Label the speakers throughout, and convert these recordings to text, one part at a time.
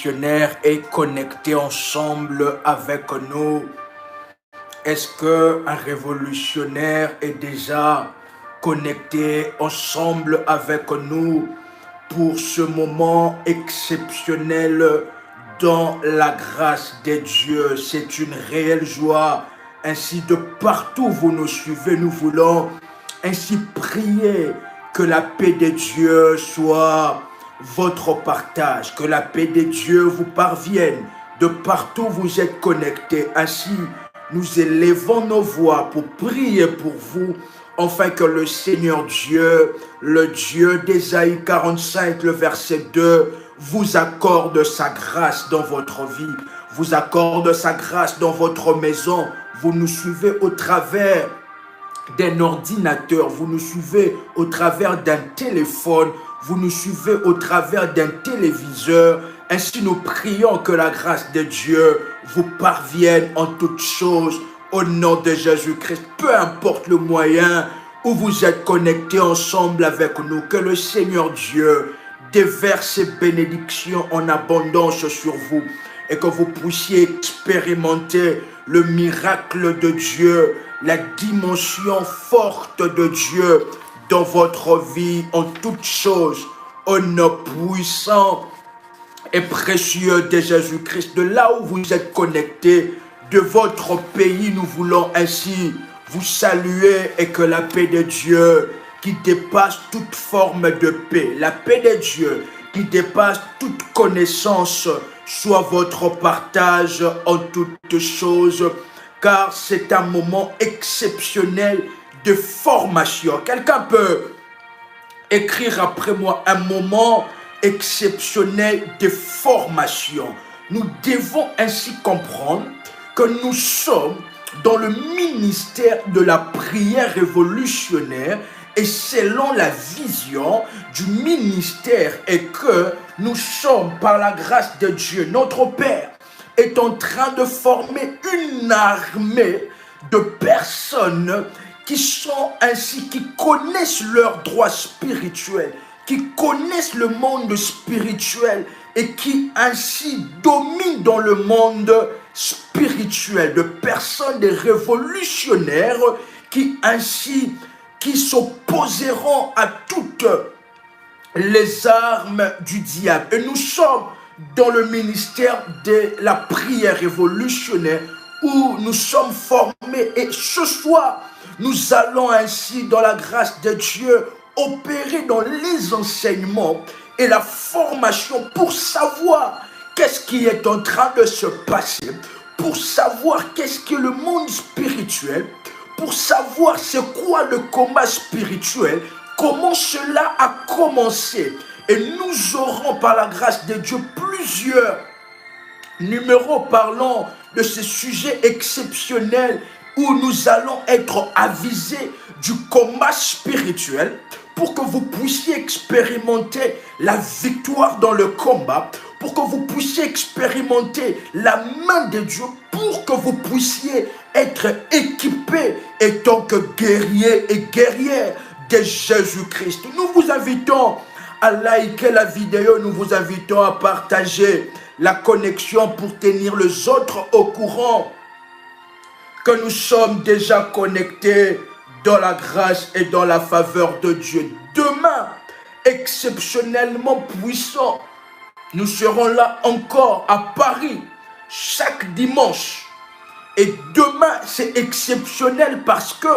Speaker 1: révolutionnaire est connecté ensemble avec nous? Est-ce qu'un révolutionnaire est déjà connecté ensemble avec nous pour ce moment exceptionnel dans la grâce de Dieu? C'est une réelle joie. Ainsi, de partout où vous nous suivez, nous voulons ainsi prier que la paix de Dieu soit votre partage, que la paix de Dieu vous parvienne de partout où vous êtes connectés. Ainsi, nous élevons nos voix pour prier pour vous, afin que le Seigneur Dieu, le Dieu d'Ésaïe 45, le verset 2, vous accorde sa grâce dans votre vie, vous accorde sa grâce dans votre maison. Vous nous suivez au travers d'un ordinateur, vous nous suivez au travers d'un téléphone, vous nous suivez au travers d'un téléviseur. Ainsi, nous prions que la grâce de Dieu vous parvienne en toutes choses au nom de Jésus-Christ. Peu importe le moyen où vous êtes connectés ensemble avec nous, que le Seigneur Dieu déverse ses bénédictions en abondance sur vous et que vous puissiez expérimenter le miracle de Dieu, la dimension forte de Dieu dans votre vie en toutes choses, au nom puissant et précieux de Jésus-Christ. De là où vous êtes connectés, de votre pays, nous voulons ainsi vous saluer et que la paix de Dieu qui dépasse toute forme de paix, la paix de Dieu qui dépasse toute connaissance, soit votre partage en toutes choses, car c'est un moment exceptionnel de formation. Quelqu'un peut écrire après moi: un moment exceptionnel de formation. Nous devons ainsi comprendre que nous sommes dans le ministère de la prière révolutionnaire et selon la vision du ministère, et que nous sommes par la grâce de Dieu, notre Père est en train de former une armée de personnes qui sont ainsi, qui connaissent leurs droits spirituels, qui connaissent le monde spirituel et qui ainsi dominent dans le monde spirituel, de personnes, des révolutionnaires qui ainsi, qui s'opposeront à toutes les armes du diable. Et nous sommes dans le ministère de la prière révolutionnaire où nous sommes formés, et ce soir, nous allons ainsi, dans la grâce de Dieu, opérer dans les enseignements et la formation pour savoir qu'est-ce qui est en train de se passer, pour savoir qu'est-ce que le monde spirituel, pour savoir c'est quoi le combat spirituel, comment cela a commencé. Et nous aurons par la grâce de Dieu plusieurs numéros parlant de ces sujets exceptionnels où nous allons être avisés du combat spirituel pour que vous puissiez expérimenter la victoire dans le combat, pour que vous puissiez expérimenter la main de Dieu, pour que vous puissiez être équipés en tant que guerriers et guerrières de Jésus-Christ. Nous vous invitons à liker la vidéo, nous vous invitons à partager la connexion pour tenir les autres au courant que nous sommes déjà connectés dans la grâce et dans la faveur de Dieu. Demain, exceptionnellement puissant, nous serons là encore à Paris chaque dimanche. Et demain, c'est exceptionnel parce que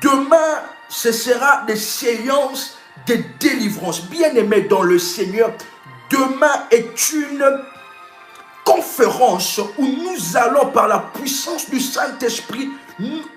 Speaker 1: demain, ce sera des séances de délivrance. Bien-aimés dans le Seigneur, demain est une conférence où nous allons, par la puissance du Saint-Esprit,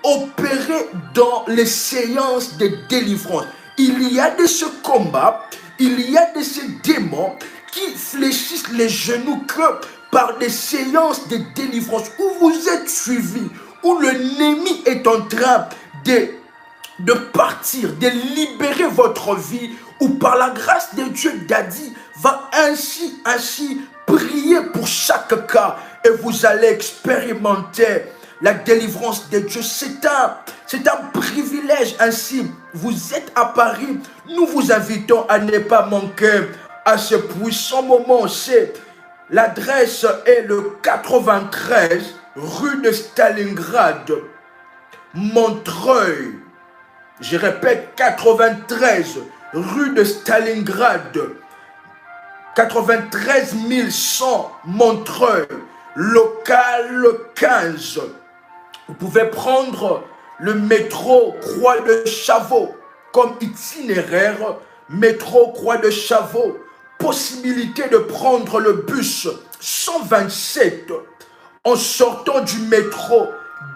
Speaker 1: opérer dans les séances de délivrance. Il y a de ce combat, il y a de ces démons qui fléchissent les genoux que par des séances de délivrance où vous êtes suivis, où l'ennemi est en train de partir, de libérer votre vie, où par la grâce de Dieu, Daddy va ainsi prier pour chaque cas et vous allez expérimenter la délivrance de Dieu. C'est un privilège ainsi. Vous êtes à Paris, nous vous invitons à ne pas manquer à ce puissant moment. C'est L'adresse est le 93 rue de Stalingrad, Montreuil. Je répète, 93 rue de Stalingrad, 93 100 Montreuil, local 15. Vous pouvez prendre le métro Croix de Chavaux comme itinéraire, métro Croix de Chavaux. Possibilité de prendre le bus 127 en sortant du métro,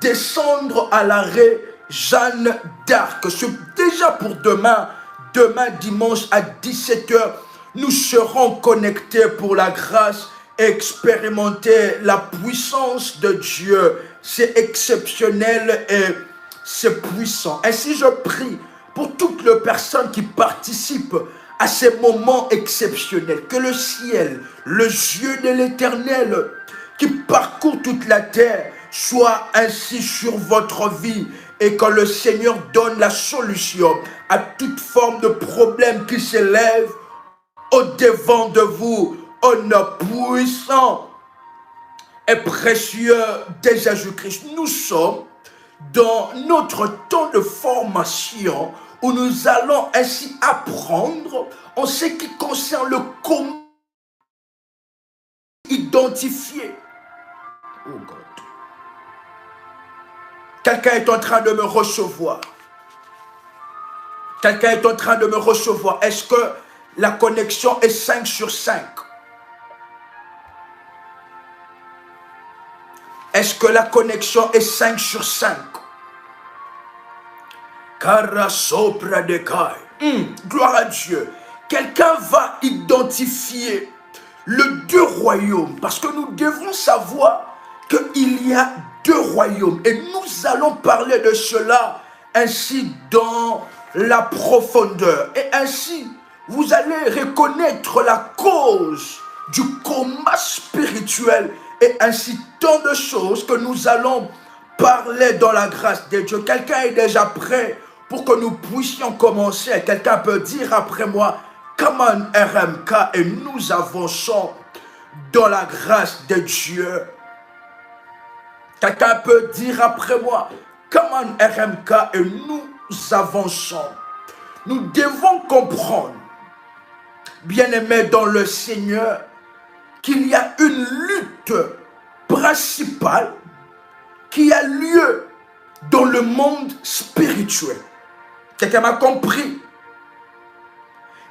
Speaker 1: descendre à l'arrêt Jeanne d'Arc. C'est déjà pour demain dimanche à 17 h. Nous serons connectés pour la grâce et expérimenter la puissance de Dieu. C'est exceptionnel et c'est puissant. Ainsi, je prie pour toutes les personnes qui participent à ces moments exceptionnels. Que le ciel, les yeux de l'Éternel qui parcourt toute la terre soit ainsi sur votre vie et que le Seigneur donne la solution à toute forme de problème qui s'élève au-devant de vous, au nom puissant et précieux de Jésus-Christ. Nous sommes dans notre temps de formation où nous allons ainsi apprendre en ce qui concerne le comment identifier. Oh God. Quelqu'un est en train de me recevoir. Quelqu'un est en train de me recevoir. Est-ce que la connexion est 5 sur 5? Est-ce que la connexion est 5 sur 5? Cara sopra de kai. Gloire à Dieu. Quelqu'un va identifier le deux royaumes. Parce que nous devons savoir qu'il y a deux royaumes. Et nous allons parler de cela ainsi dans la profondeur. Et ainsi, vous allez reconnaître la cause du combat spirituel. Et ainsi, tant de choses que nous allons parler dans la grâce de Dieu. Quelqu'un est déjà prêt pour que nous puissions commencer? Quelqu'un peut dire après moi, come on RMK, et nous avançons dans la grâce de Dieu. Quelqu'un peut dire après moi, come on RMK, et nous avançons. Nous devons comprendre, bien-aimés dans le Seigneur, qu'il y a une lutte principale qui a lieu dans le monde spirituel. Quelqu'un m'a compris?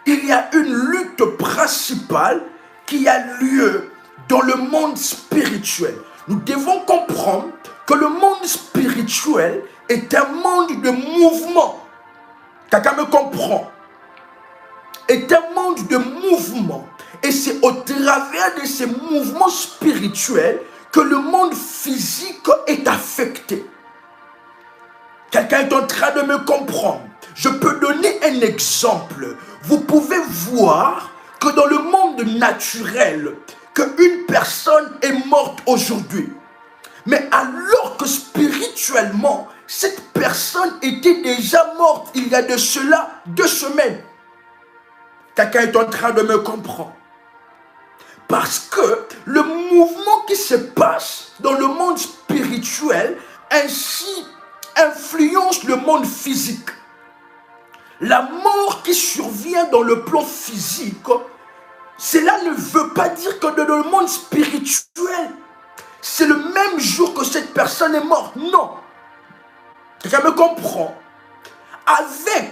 Speaker 1: Il y a une lutte principale qui a lieu dans le monde spirituel. Nous devons comprendre que le monde spirituel est un monde de mouvement. Quelqu'un me comprend? Est un monde de mouvement. Et c'est au travers de ces mouvements spirituels que le monde physique est affecté. Quelqu'un est en train de me comprendre. Je peux donner un exemple. Vous pouvez voir que dans le monde naturel, qu'une personne est morte aujourd'hui. Mais alors que spirituellement, cette personne était déjà morte il y a de cela 2 semaines. Quelqu'un est en train de me comprendre. Parce que le mouvement qui se passe dans le monde spirituel ainsi influence le monde physique. La mort qui survient dans le plan physique, cela ne veut pas dire que dans le monde spirituel, c'est le même jour que cette personne est morte. Non. Quelqu'un me comprend? Avec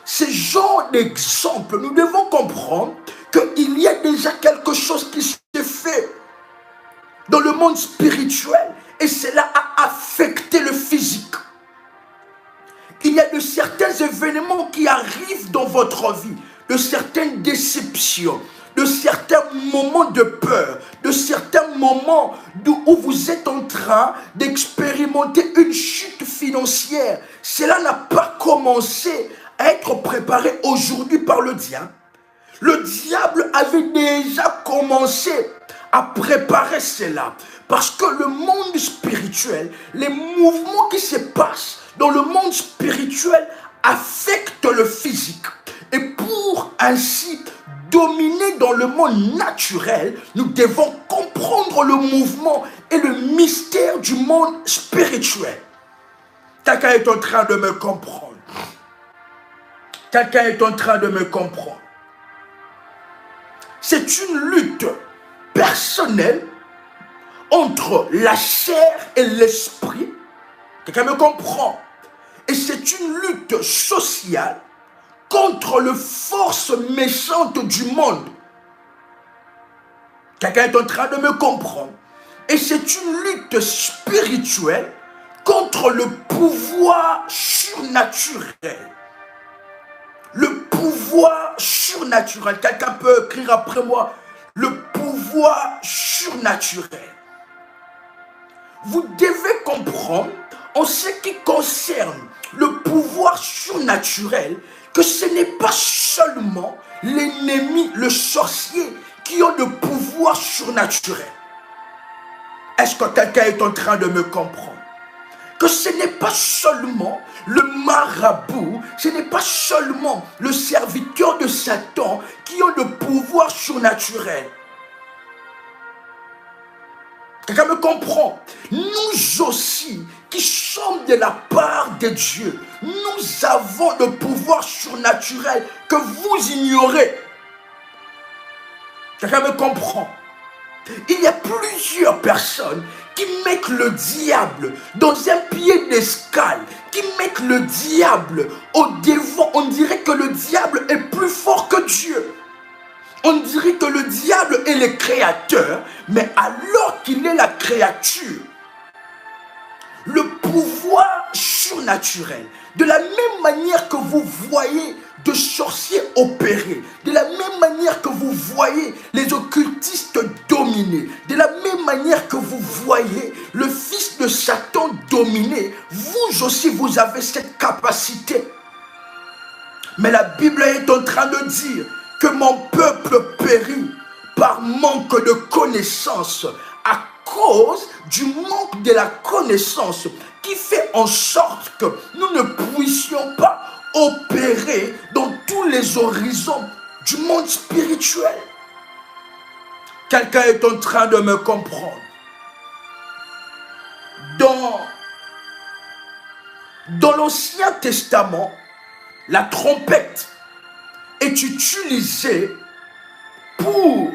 Speaker 1: ce genre d'exemple, nous devons comprendre qu'il y a déjà quelque chose qui se fait dans le monde spirituel et cela a affecté le physique. Il y a de certains événements qui arrivent dans votre vie, de certaines déceptions, de certains moments de peur, de certains moments où vous êtes en train d'expérimenter une chute financière. Cela n'a pas commencé à être préparé aujourd'hui par le diable. Le diable avait déjà commencé à préparer cela. Parce que le monde spirituel, les mouvements qui se passent dans le monde spirituel affectent le physique. Et pour ainsi dominer dans le monde naturel, nous devons comprendre le mouvement et le mystère du monde spirituel. Quelqu'un est en train de me comprendre. Quelqu'un est en train de me comprendre. C'est une lutte personnelle entre la chair et l'esprit. Quelqu'un me comprend. Et c'est une lutte sociale contre les forces méchantes du monde. Quelqu'un est en train de me comprendre. Et c'est une lutte spirituelle contre le pouvoir surnaturel. Le pouvoir surnaturel. Quelqu'un peut écrire après moi. Le pouvoir surnaturel. Vous devez comprendre, en ce qui concerne le pouvoir surnaturel, que ce n'est pas seulement l'ennemi, le sorcier, qui ont le pouvoir surnaturel. Est-ce que quelqu'un est en train de me comprendre? Que ce n'est pas seulement le marabout, ce n'est pas seulement le serviteur de Satan qui ont le pouvoir surnaturel. Quelqu'un me comprend? Nous aussi, qui sommes de la part de Dieu, nous avons le pouvoir surnaturel que vous ignorez. Quelqu'un me comprend? Il y a plusieurs personnes qui mettent le diable dans un piédestal, qui mettent le diable au devant. On dirait que le diable est plus fort que Dieu. On dirait que le diable est le créateur, mais alors qu'il est la créature, le pouvoir surnaturel, de la même manière que vous voyez de sorciers opérer, de la même manière que vous voyez les occultistes dominer, de la même manière que vous voyez le fils de Satan dominer, vous aussi vous avez cette capacité. Mais la Bible est en train de dire que mon peuple périt par manque de connaissance, à cause du manque de la connaissance qui fait en sorte que nous ne puissions pas opérer dans tous les horizons du monde spirituel. Quelqu'un est en train de me comprendre. Dans l'Ancien Testament, la trompette est utilisée pour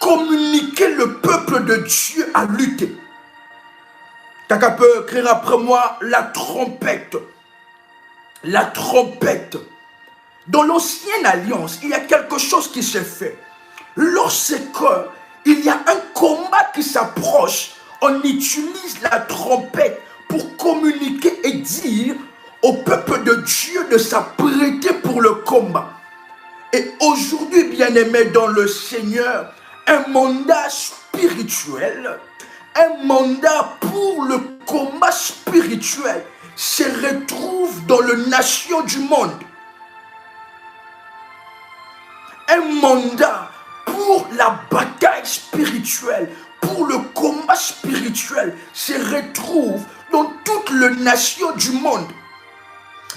Speaker 1: communiquer le peuple de Dieu à lutter. Quelqu'un peut écrire après moi la trompette. La trompette. Dans l'Ancienne Alliance, il y a quelque chose qui se fait. Lorsque il y a un combat qui s'approche, on utilise la trompette pour communiquer et dire au peuple de Dieu de s'apprêter pour le combat. Et aujourd'hui, bien-aimés dans le Seigneur, un mandat spirituel, un mandat pour le combat spirituel se retrouve dans les nations du monde. Un mandat pour la bataille spirituelle, pour le combat spirituel se retrouve dans toutes les nations du monde.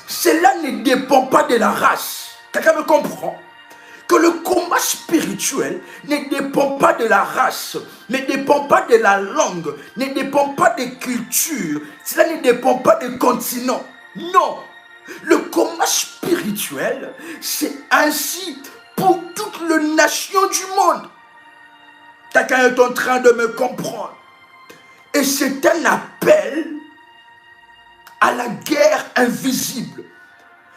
Speaker 1: Cela ne dépend pas de la race. Quelqu'un me comprend? Que le combat spirituel ne dépend pas de la race, ne dépend pas de la langue, ne dépend pas des cultures, cela ne dépend pas des continents. Non, le combat spirituel, c'est ainsi pour toutes les nations du monde. Quelqu'un est en train de me comprendre. Et c'est un appel à la guerre invisible.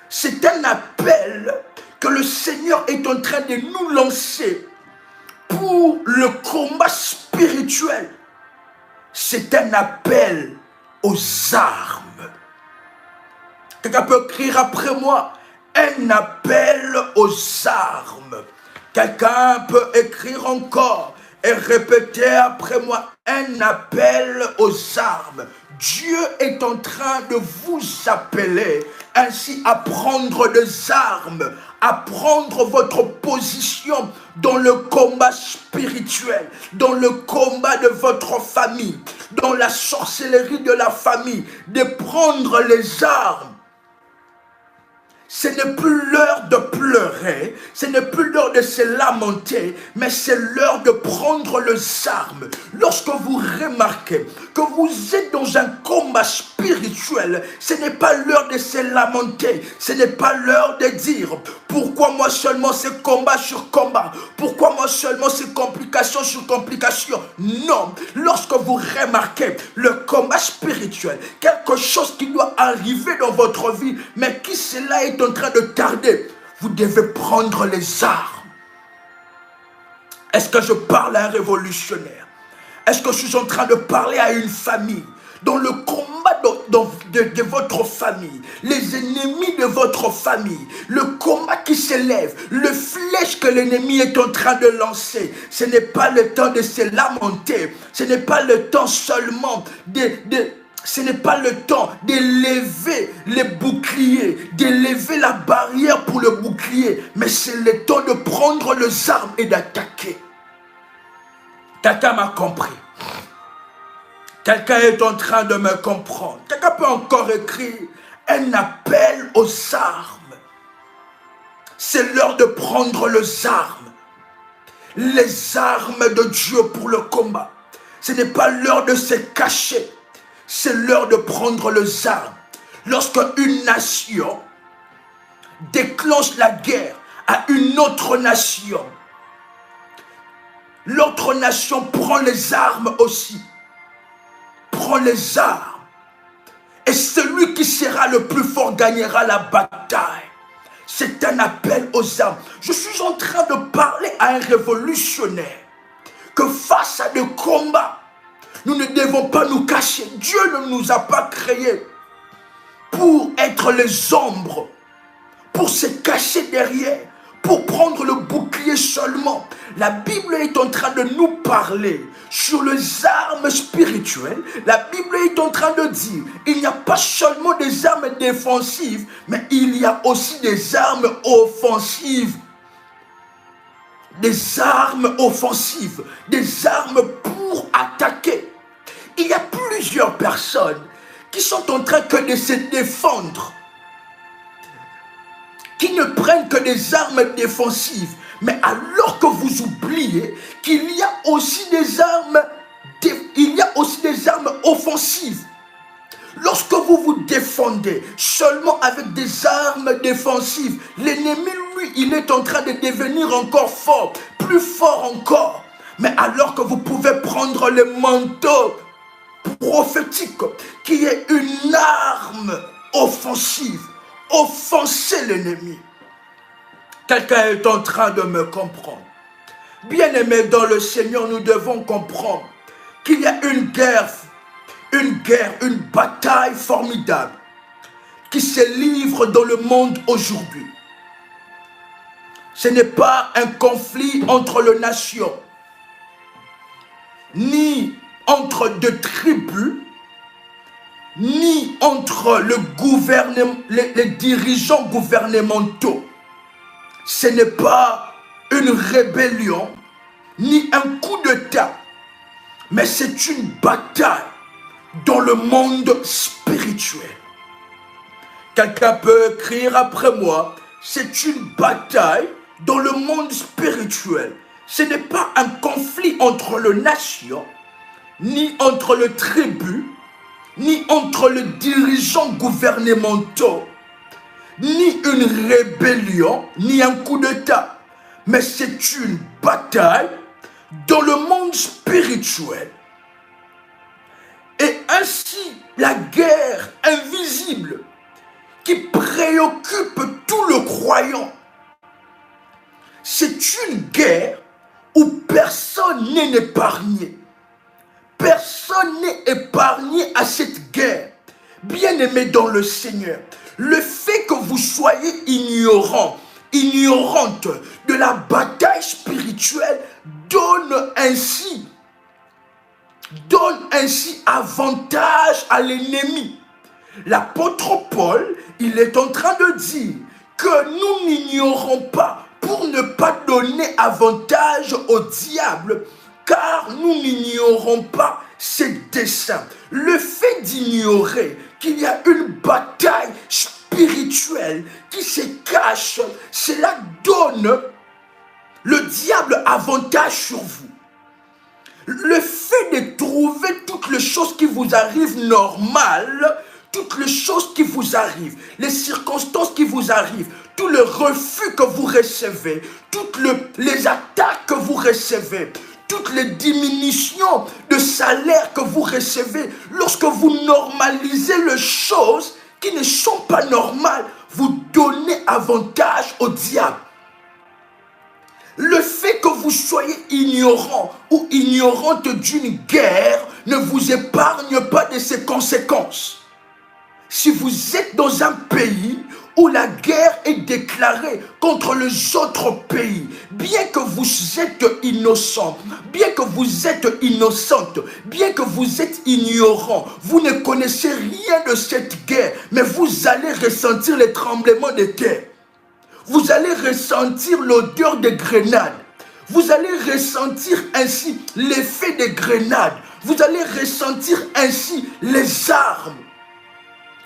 Speaker 1: C'est un appel que le Seigneur est en train de nous lancer pour le combat spirituel. C'est un appel aux armes. Quelqu'un peut écrire après moi, un appel aux armes. Quelqu'un peut écrire encore et répéter après moi, un appel aux armes. Dieu est en train de vous appeler ainsi à prendre des armes, à prendre votre position dans le combat spirituel, dans le combat de votre famille, dans la sorcellerie de la famille, de prendre les armes. Ce n'est plus l'heure de pleurer, ce n'est plus l'heure de se lamenter, mais c'est l'heure de prendre les armes. Lorsque vous remarquez que vous êtes dans un combat spirituel, ce n'est pas l'heure de se lamenter, ce n'est pas l'heure de dire pourquoi moi seulement c'est combat sur combat, pourquoi moi seulement c'est complication sur complication. Non, lorsque vous remarquez le combat spirituel, quelque chose qui doit arriver dans votre vie, mais qui cela est en train de tarder, vous devez prendre les armes. Est-ce que je parle à un révolutionnaire? Est-ce que je suis en train de parler à une famille? Dans le combat de votre famille, les ennemis de votre famille, le combat qui s'élève, le flèche que l'ennemi est en train de lancer, ce n'est pas le temps de se lamenter, ce n'est pas le temps seulement ce n'est pas le temps d'élever les boucliers, d'élever la barrière pour le bouclier, mais c'est le temps de prendre les armes et d'attaquer. Quelqu'un m'a compris. Quelqu'un est en train de me comprendre. Quelqu'un peut encore écrire un appel aux armes. C'est l'heure de prendre les armes. Les armes de Dieu pour le combat. Ce n'est pas l'heure de se cacher. C'est l'heure de prendre les armes. Lorsque une nation déclenche la guerre à une autre nation, l'autre nation prend les armes aussi. Prend les armes. Et celui qui sera le plus fort gagnera la bataille. C'est un appel aux armes. Je suis en train de parler à un révolutionnaire que face à des combats, nous ne devons pas nous cacher. Dieu ne nous a pas créés pour être les ombres, pour se cacher derrière, pour prendre le bouclier seulement. La Bible est en train de nous parler sur les armes spirituelles. La Bible est en train de dire, il n'y a pas seulement des armes défensives, mais il y a aussi des armes offensives. Des armes offensives, des armes pour attaquer. Il y a plusieurs personnes qui sont en train que de se défendre, qui ne prennent que des armes défensives, mais alors que vous oubliez qu'il y a aussi des armes, offensives. Lorsque vous vous défendez seulement avec des armes défensives, l'ennemi, lui, il est en train de devenir encore fort, plus fort encore. Mais alors que vous pouvez prendre le manteau prophétique, qui est une arme offensive, offenser l'ennemi. Quelqu'un est en train de me comprendre. Bien-aimés dans le Seigneur, nous devons comprendre qu'il y a une bataille formidable qui se livre dans le monde aujourd'hui. Ce n'est pas un conflit entre les nations, ni entre deux tribus, ni entre les dirigeants gouvernementaux. Ce n'est pas une rébellion, ni un coup d'État, mais c'est une bataille dans le monde spirituel. Quelqu'un peut écrire après moi, c'est une bataille dans le monde spirituel. Ce n'est pas un conflit entre les nations, ni entre les tribus, ni entre les dirigeants gouvernementaux, ni une rébellion, ni un coup d'État. Mais c'est une bataille dans le monde spirituel. Et ainsi, la guerre invisible qui préoccupe tout le croyant, c'est une guerre où personne n'est épargné. Personne n'est épargné à cette guerre. Bien-aimé dans le Seigneur, le fait que vous soyez ignorante de la bataille spirituelle donne ainsi avantage à l'ennemi. L'apôtre Paul, il est en train de dire que nous n'ignorons pas pour ne pas donner avantage au diable, car nous n'ignorons pas ses desseins. Le fait d'ignorer qu'il y a une bataille spirituelle spirituel qui se cache, cela donne le diable avantage sur vous. Le fait de trouver toutes les choses qui vous arrivent normales, toutes les choses qui vous arrivent, les circonstances qui vous arrivent, tous les refus que vous recevez, toutes les attaques que vous recevez, toutes les diminutions de salaire que vous recevez, lorsque vous normalisez les choses qui ne sont pas normales, vous donnez avantage au diable. Le fait que vous soyez ignorant ou ignorante d'une guerre ne vous épargne pas de ses conséquences. Si vous êtes dans un pays où la guerre est déclarée contre les autres pays, bien que vous êtes innocent, bien que vous êtes innocente, bien que vous êtes ignorant, vous ne connaissez rien de cette guerre, mais vous allez ressentir les tremblements de terre. Vous allez ressentir l'odeur des grenades. Vous allez ressentir ainsi l'effet des grenades. Vous allez ressentir ainsi les armes.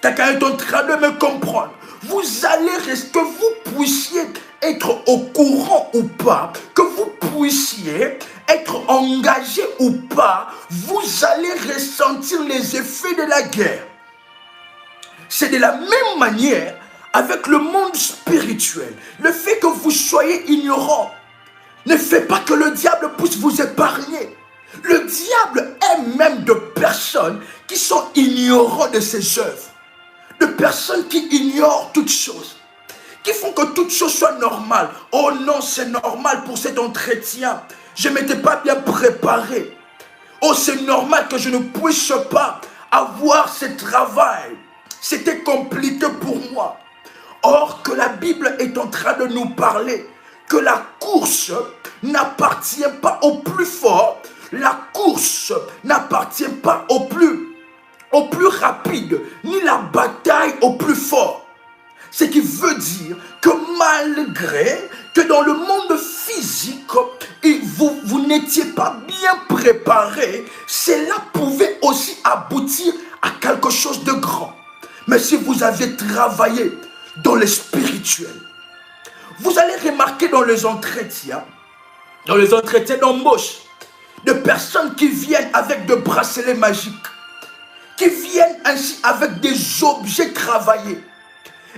Speaker 1: Quelqu'un est en train de me comprendre. Vous allez, que vous puissiez être au courant ou pas, que vous puissiez être engagé ou pas, vous allez ressentir les effets de la guerre. C'est de la même manière avec le monde spirituel. Le fait que vous soyez ignorant ne fait pas que le diable puisse vous épargner. Le diable aime même de personnes qui sont ignorants de ses œuvres. De personnes qui ignorent toutes choses. Qui font que toutes choses soient normales. Oh non, c'est normal pour cet entretien. Je ne m'étais pas bien préparé. Oh, c'est normal que je ne puisse pas avoir ce travail. C'était compliqué pour moi. Or que la Bible est en train de nous parler que la course n'appartient pas au plus fort, la course n'appartient pas au plus rapide, ni la bataille au plus fort. Ce qui veut dire que malgré que dans le monde physique, vous n'étiez pas bien préparé, cela pouvait aussi aboutir à quelque chose de grand. Mais si vous avez travaillé dans le spirituel, vous allez remarquer dans les entretiens d'embauche, de personnes qui viennent avec des bracelets magiques, qui viennent ainsi avec des objets travaillés.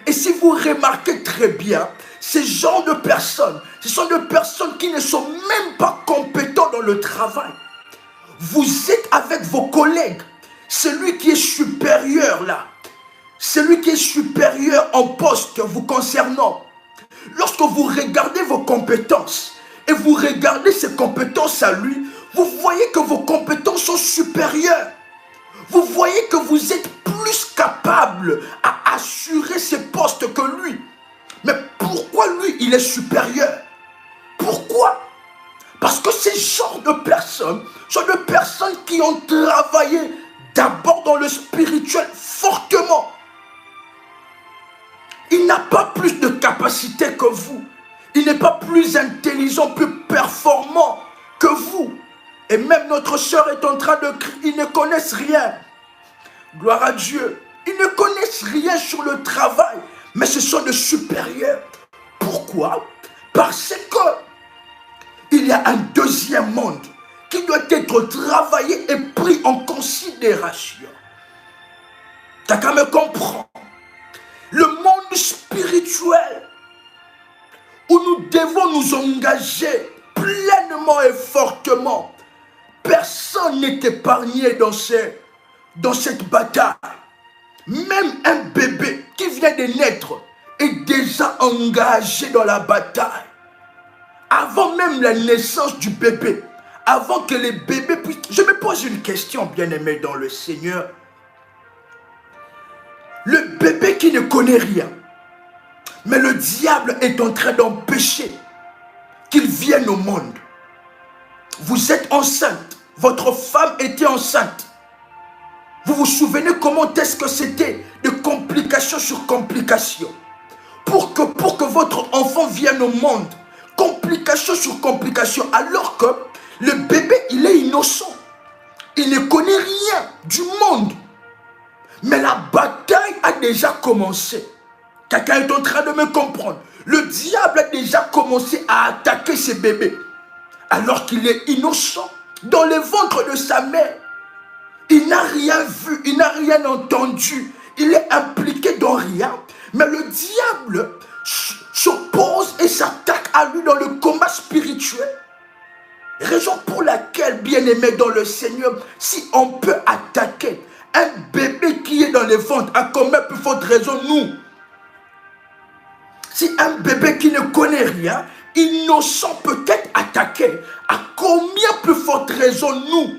Speaker 1: Et si vous remarquez très bien, ces genres de personnes, ce sont des personnes qui ne sont même pas compétents dans le travail. Vous êtes avec vos collègues, celui qui est supérieur là, celui qui est supérieur en poste vous concernant. Lorsque vous regardez vos compétences et vous regardez ses compétences à lui, vous voyez que vos compétences sont supérieures. Vous voyez que vous êtes plus capable à assurer ces postes que lui. Mais pourquoi lui, il est supérieur? Pourquoi? Parce que ces genres de personnes sont des personnes qui ont travaillé d'abord dans le spirituel fortement. Il n'a pas plus de capacité que vous. Il n'est pas plus intelligent, plus performant que vous. Et même notre sœur est en train de crier, ils ne connaissent rien. Gloire à Dieu. Ils ne connaissent rien sur le travail, mais ce sont des supérieurs. Pourquoi? Parce que il y a un deuxième monde qui doit être travaillé et pris en considération. Quelqu'un me comprend? Le monde spirituel où nous devons nous engager pleinement et fortement. Personne n'est épargné dans cette bataille. Même un bébé qui vient de naître est déjà engagé dans la bataille. Avant même la naissance du bébé, avant que les bébés puissent... Je me pose une question, bien-aimé dans le Seigneur. Le bébé qui ne connaît rien, mais le diable est en train d'empêcher qu'il vienne au monde. Vous êtes enceinte, votre femme était enceinte. Vous vous souvenez comment est-ce que c'était de complication sur complication pour que votre enfant vienne au monde. Complication sur complication, alors que le bébé, il est innocent. Il ne connaît rien du monde. Mais la bataille a déjà commencé. Quelqu'un est en train de me comprendre. Le diable a déjà commencé à attaquer ces bébés alors qu'il est innocent dans le ventre de sa mère. Il n'a rien vu, il n'a rien entendu. Il est impliqué dans rien. Mais le diable s'oppose et s'attaque à lui dans le combat spirituel. Raison pour laquelle, bien-aimé dans le Seigneur, si on peut attaquer un bébé qui est dans le ventre, à combien plus forte raison nous? Si un bébé qui ne connaît rien, innocent peut être attaqué, à combien plus forte raison nous?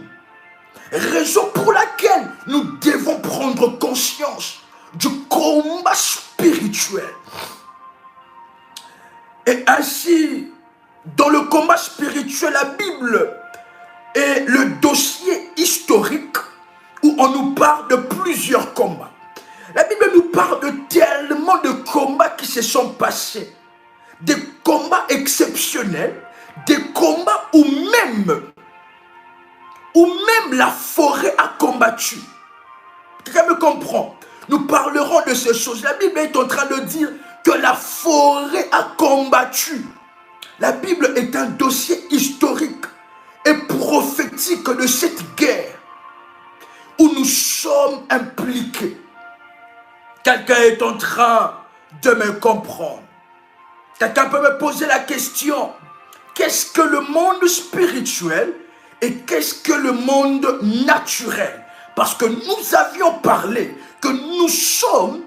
Speaker 1: Raison pour laquelle nous devons prendre conscience du combat spirituel. Et ainsi, dans le combat spirituel, la Bible est le dossier historique où on nous parle de plusieurs combats. La Bible nous parle de tellement de combats qui se sont passés. Des combats exceptionnels, des combats où même la forêt a combattu. Quelqu'un me comprend? Nous parlerons de ces choses. La Bible est en train de dire que la forêt a combattu. La Bible est un dossier historique et prophétique de cette guerre où nous sommes impliqués. Quelqu'un est en train de me comprendre. Quelqu'un peut me poser la question, qu'est-ce que le monde spirituel et qu'est-ce que le monde naturel? Parce que nous avions parlé que nous sommes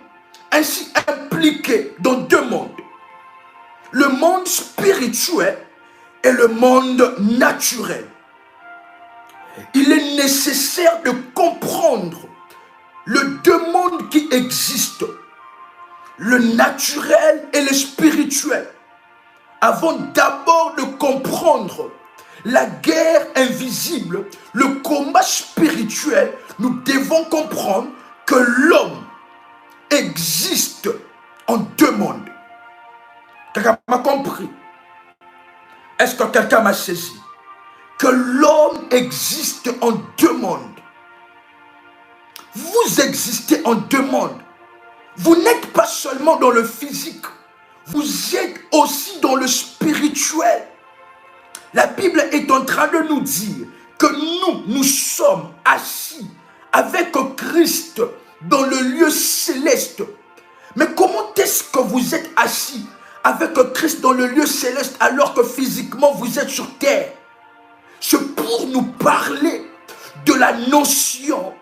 Speaker 1: ainsi impliqués dans deux mondes. Le monde spirituel et le monde naturel. Il est nécessaire de comprendre les deux mondes qui existent, le naturel et le spirituel, avant d'abord de comprendre la guerre invisible, le combat spirituel. Nous devons comprendre que l'homme existe en deux mondes. Quelqu'un m'a compris? Est-ce que quelqu'un m'a saisi? Que l'homme existe en deux mondes. Vous existez en deux mondes. Vous n'êtes pas seulement dans le physique, vous êtes aussi dans le spirituel. La Bible est en train de nous dire que nous sommes assis avec Christ dans le lieu céleste. Mais comment est-ce que vous êtes assis avec Christ dans le lieu céleste alors que physiquement vous êtes sur terre? C'est pour nous parler de la notion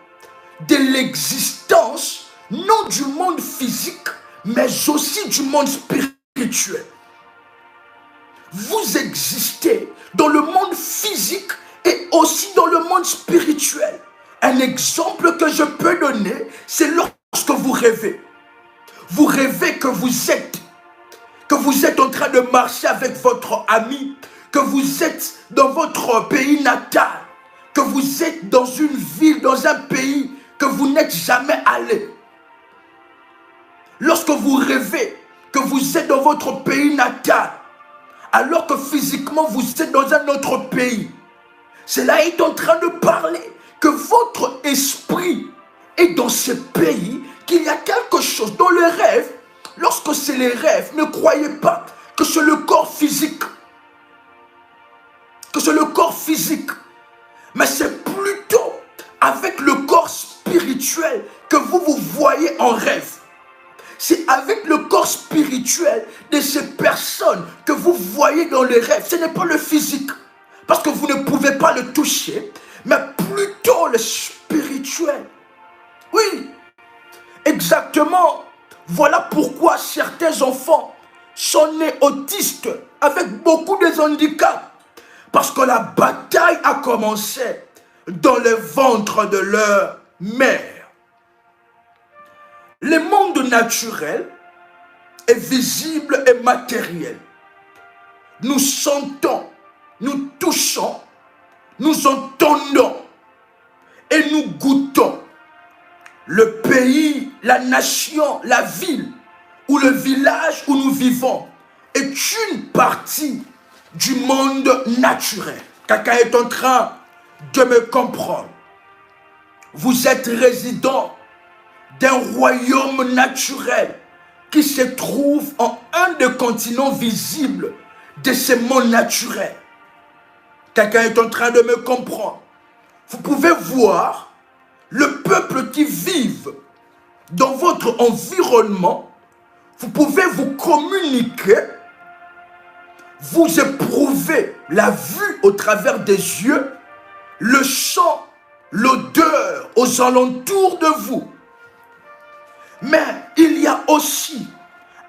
Speaker 1: de l'existence, non du monde physique, mais aussi du monde spirituel. Vous existez dans le monde physique et aussi dans le monde spirituel. Un exemple que je peux donner, c'est lorsque vous rêvez. Vous rêvez que vous êtes en train de marcher avec votre ami, que vous êtes dans votre pays natal, que vous êtes dans une ville, dans un pays que vous n'êtes jamais allé. Lorsque vous rêvez que vous êtes dans votre pays natal, alors que physiquement vous êtes dans un autre pays, cela est en train de parler que votre esprit est dans ce pays, qu'il y a quelque chose dans le rêve. Lorsque c'est les rêves, ne croyez pas que c'est le corps physique. Que c'est le corps physique. Mais c'est plutôt avec le corps spirituel que vous vous voyez en rêve. C'est avec le corps spirituel de ces personnes que vous voyez dans les rêves. Ce n'est pas le physique, parce que vous ne pouvez pas le toucher, mais plutôt le spirituel. Oui, exactement. Voilà pourquoi certains enfants sont nés autistes avec beaucoup de handicaps. Parce que la bataille a commencé dans le ventre de leur mère. Le monde naturel est visible et matériel. Nous sentons, nous touchons, nous entendons et nous goûtons. Le pays, la nation, la ville ou le village où nous vivons est une partie du monde naturel. Quelqu'un est en train de me comprendre. Vous êtes résident d'un royaume naturel qui se trouve en un des continents visibles de ce monde naturel. Quelqu'un est en train de me comprendre. Vous pouvez voir le peuple qui vit dans votre environnement. Vous pouvez vous communiquer, vous éprouver la vue au travers des yeux, le chant, l'odeur aux alentours de vous. Mais il y a aussi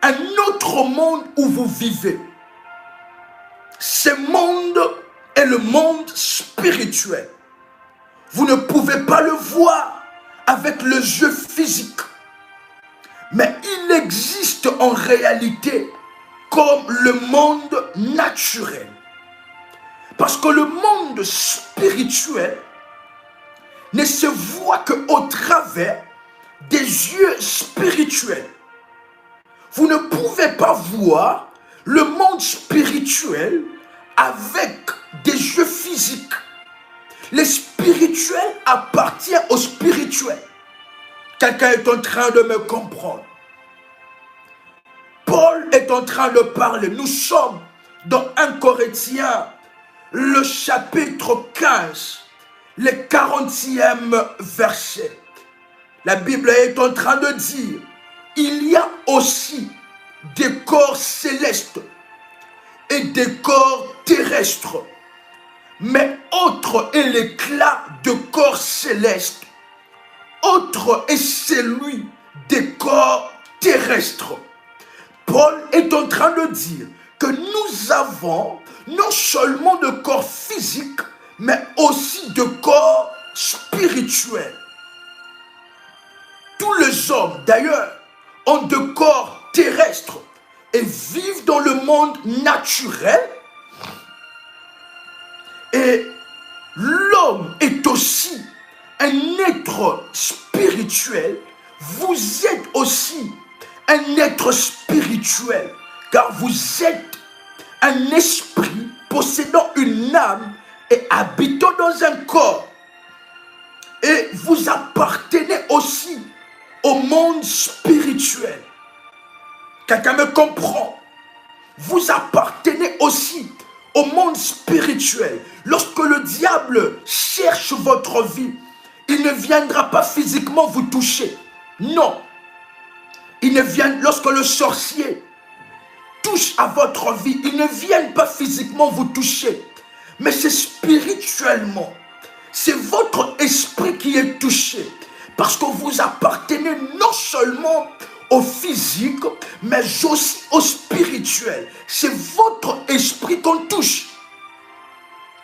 Speaker 1: un autre monde où vous vivez. Ce monde est le monde spirituel. Vous ne pouvez pas le voir avec les yeux physiques. Mais il existe en réalité comme le monde naturel. Parce que le monde spirituel ne se voit qu'au travers des yeux spirituels. Vous ne pouvez pas voir le monde spirituel avec des yeux physiques. Le spirituel appartient au spirituel. Quelqu'un est en train de me comprendre. Paul est en train de parler. Nous sommes dans 1 Corinthiens, le chapitre 15, le 40e verset. La Bible est en train de dire, il y a aussi des corps célestes et des corps terrestres. Mais autre est l'éclat de corps célestes, autre est celui des corps terrestres. Paul est en train de dire que nous avons non seulement de corps physiques, mais aussi de corps spirituels. Tous les hommes, d'ailleurs, ont de corps terrestres et vivent dans le monde naturel. Et l'homme est aussi un être spirituel. Vous êtes aussi un être spirituel, car vous êtes un esprit possédant une âme et habitant dans un corps. Et vous appartenez aussi au monde spirituel. Quelqu'un me comprend? Vous appartenez aussi au monde spirituel. Lorsque le diable cherche votre vie, il ne viendra pas physiquement vous toucher. Non. Il ne vient, lorsque le sorcier touche à votre vie, il ne vient pas physiquement vous toucher. Mais c'est spirituellement. C'est votre esprit qui est touché. Parce que vous appartenez non seulement au physique, mais aussi au spirituel. C'est votre esprit qu'on touche.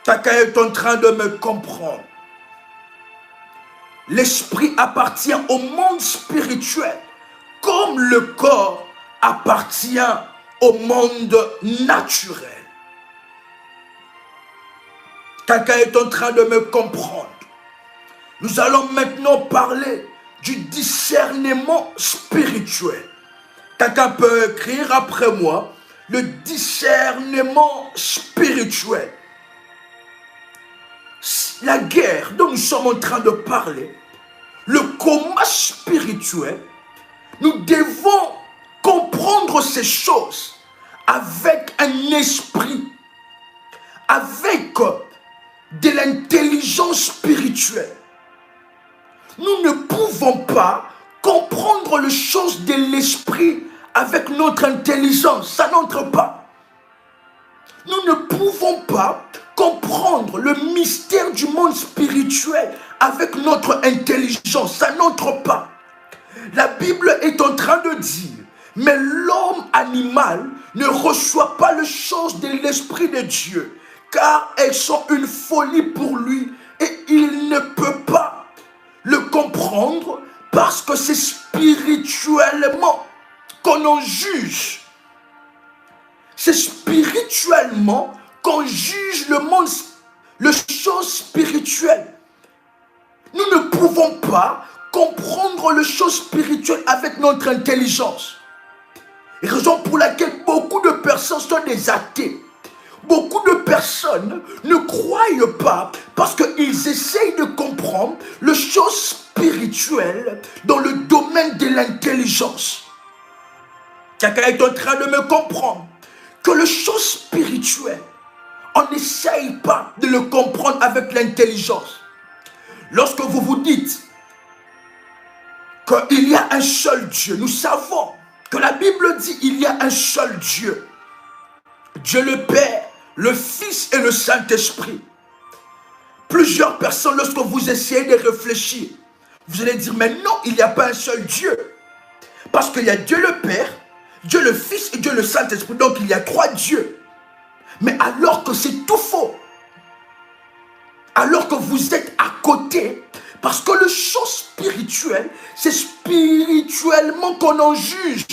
Speaker 1: Quelqu'un est en train de me comprendre. L'esprit appartient au monde spirituel, comme le corps appartient au monde naturel. Quelqu'un est en train de me comprendre. Nous allons maintenant parler du discernement spirituel. Quelqu'un peut écrire après moi, le discernement spirituel. La guerre dont nous sommes en train de parler, le combat spirituel, nous devons comprendre ces choses avec un esprit, avec de l'intelligence spirituelle. Nous ne pouvons pas comprendre les choses de l'esprit avec notre intelligence. Ça n'entre pas. Nous ne pouvons pas comprendre le mystère du monde spirituel avec notre intelligence. Ça n'entre pas. La Bible est en train de dire, mais l'homme animal ne reçoit pas les choses de l'Esprit de Dieu, car elles sont une folie pour lui et il ne peut pas le comprendre parce que c'est spirituellement qu'on en juge. C'est spirituellement qu'on juge le monde, les choses spirituelles. Nous ne pouvons pas comprendre les choses spirituelles avec notre intelligence. Raison pour laquelle beaucoup de personnes sont des athées. Beaucoup de personnes ne croient pas parce qu'ils essayent de comprendre les choses spirituelles dans le domaine de l'intelligence. Quelqu'un est en train de me comprendre que les choses spirituelles, on n'essaye pas de le comprendre avec l'intelligence. Lorsque vous vous dites qu'il y a un seul Dieu, nous savons que la Bible dit qu'il y a un seul Dieu. Dieu le Père, le Fils et le Saint-Esprit. Plusieurs personnes, lorsque vous essayez de réfléchir, vous allez dire, mais non, il n'y a pas un seul Dieu. Parce qu'il y a Dieu le Père, Dieu le Fils et Dieu le Saint-Esprit. Donc il y a 3 dieux. Mais alors que c'est tout faux. Alors que vous êtes à côté, parce que les choses spirituelles, c'est spirituellement qu'on en juge.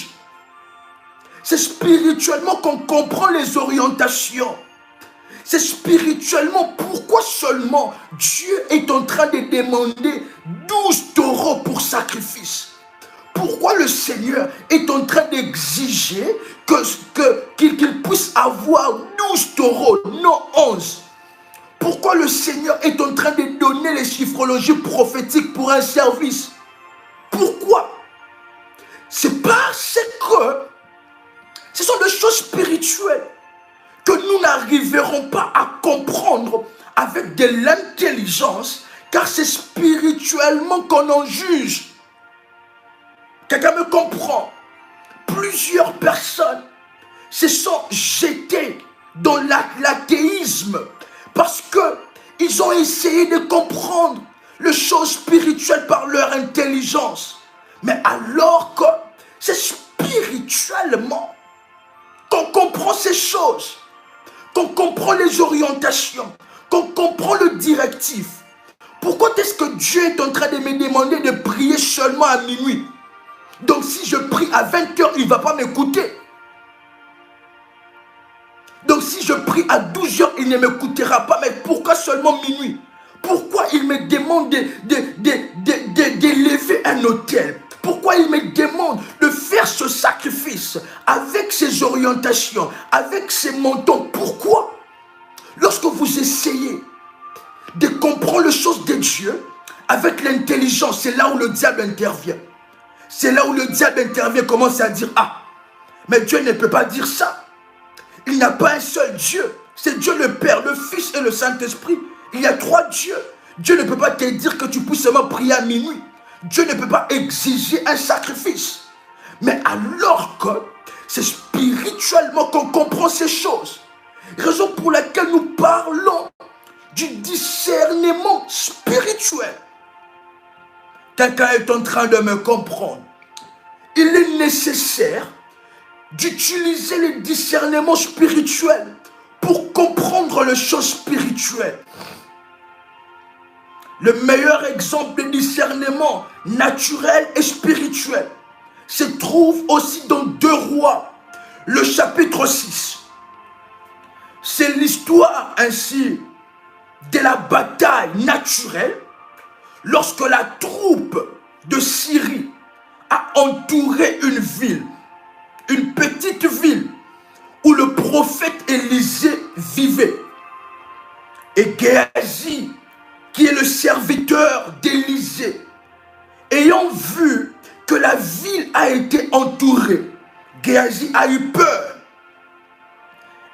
Speaker 1: C'est spirituellement qu'on comprend les orientations. C'est spirituellement pourquoi seulement Dieu est en train de demander 12 taureaux pour sacrifice. Pourquoi le Seigneur est en train d'exiger qu'il puisse avoir 12 taureaux, non 11. Pourquoi le Seigneur est en train de donner les chiffrologies prophétiques pour un service? Pourquoi? C'est parce que ce sont des choses spirituelles que nous n'arriverons pas à comprendre avec de l'intelligence, car c'est spirituellement qu'on en juge. Quelqu'un me comprend? Plusieurs personnes se sont jetées dans l'athéisme parce qu'ils ont essayé de comprendre les choses spirituelles par leur intelligence. Mais alors que c'est spirituellement qu'on comprend ces choses, qu'on comprend les orientations, qu'on comprend le directif. Pourquoi est-ce que Dieu est en train de me demander de prier seulement à minuit? Donc si je prie à 20 h, il ne va pas m'écouter. Donc si je prie à 12 h, il ne m'écoutera pas. Mais pourquoi seulement minuit? Pourquoi il me demande d'élever un autel? Pourquoi il me demande de faire ce sacrifice avec ses orientations, avec ses montants? Pourquoi? Lorsque vous essayez de comprendre les choses de Dieu avec l'intelligence, c'est là où le diable intervient. C'est là où le diable intervient, commence à dire, ah, mais Dieu ne peut pas dire ça. Il n'y a pas un seul Dieu. C'est Dieu le Père, le Fils et le Saint-Esprit. Il y a 3 dieux. Dieu ne peut pas te dire que tu puisses seulement prier à minuit. Dieu ne peut pas exiger un sacrifice. Mais alors que c'est spirituellement qu'on comprend ces choses. Raison pour laquelle nous parlons du discernement spirituel. Quelqu'un est en train de me comprendre. Il est nécessaire d'utiliser le discernement spirituel pour comprendre les choses spirituelles. Le meilleur exemple de discernement naturel et spirituel se trouve aussi dans 2 Rois, le chapitre 6. C'est l'histoire ainsi de la bataille naturelle lorsque la troupe de Syrie a entouré une ville, une petite ville où le prophète Élisée vivait. Et Géasi, qui est le serviteur d'Élisée, ayant vu que la ville a été entourée, Géasi a eu peur.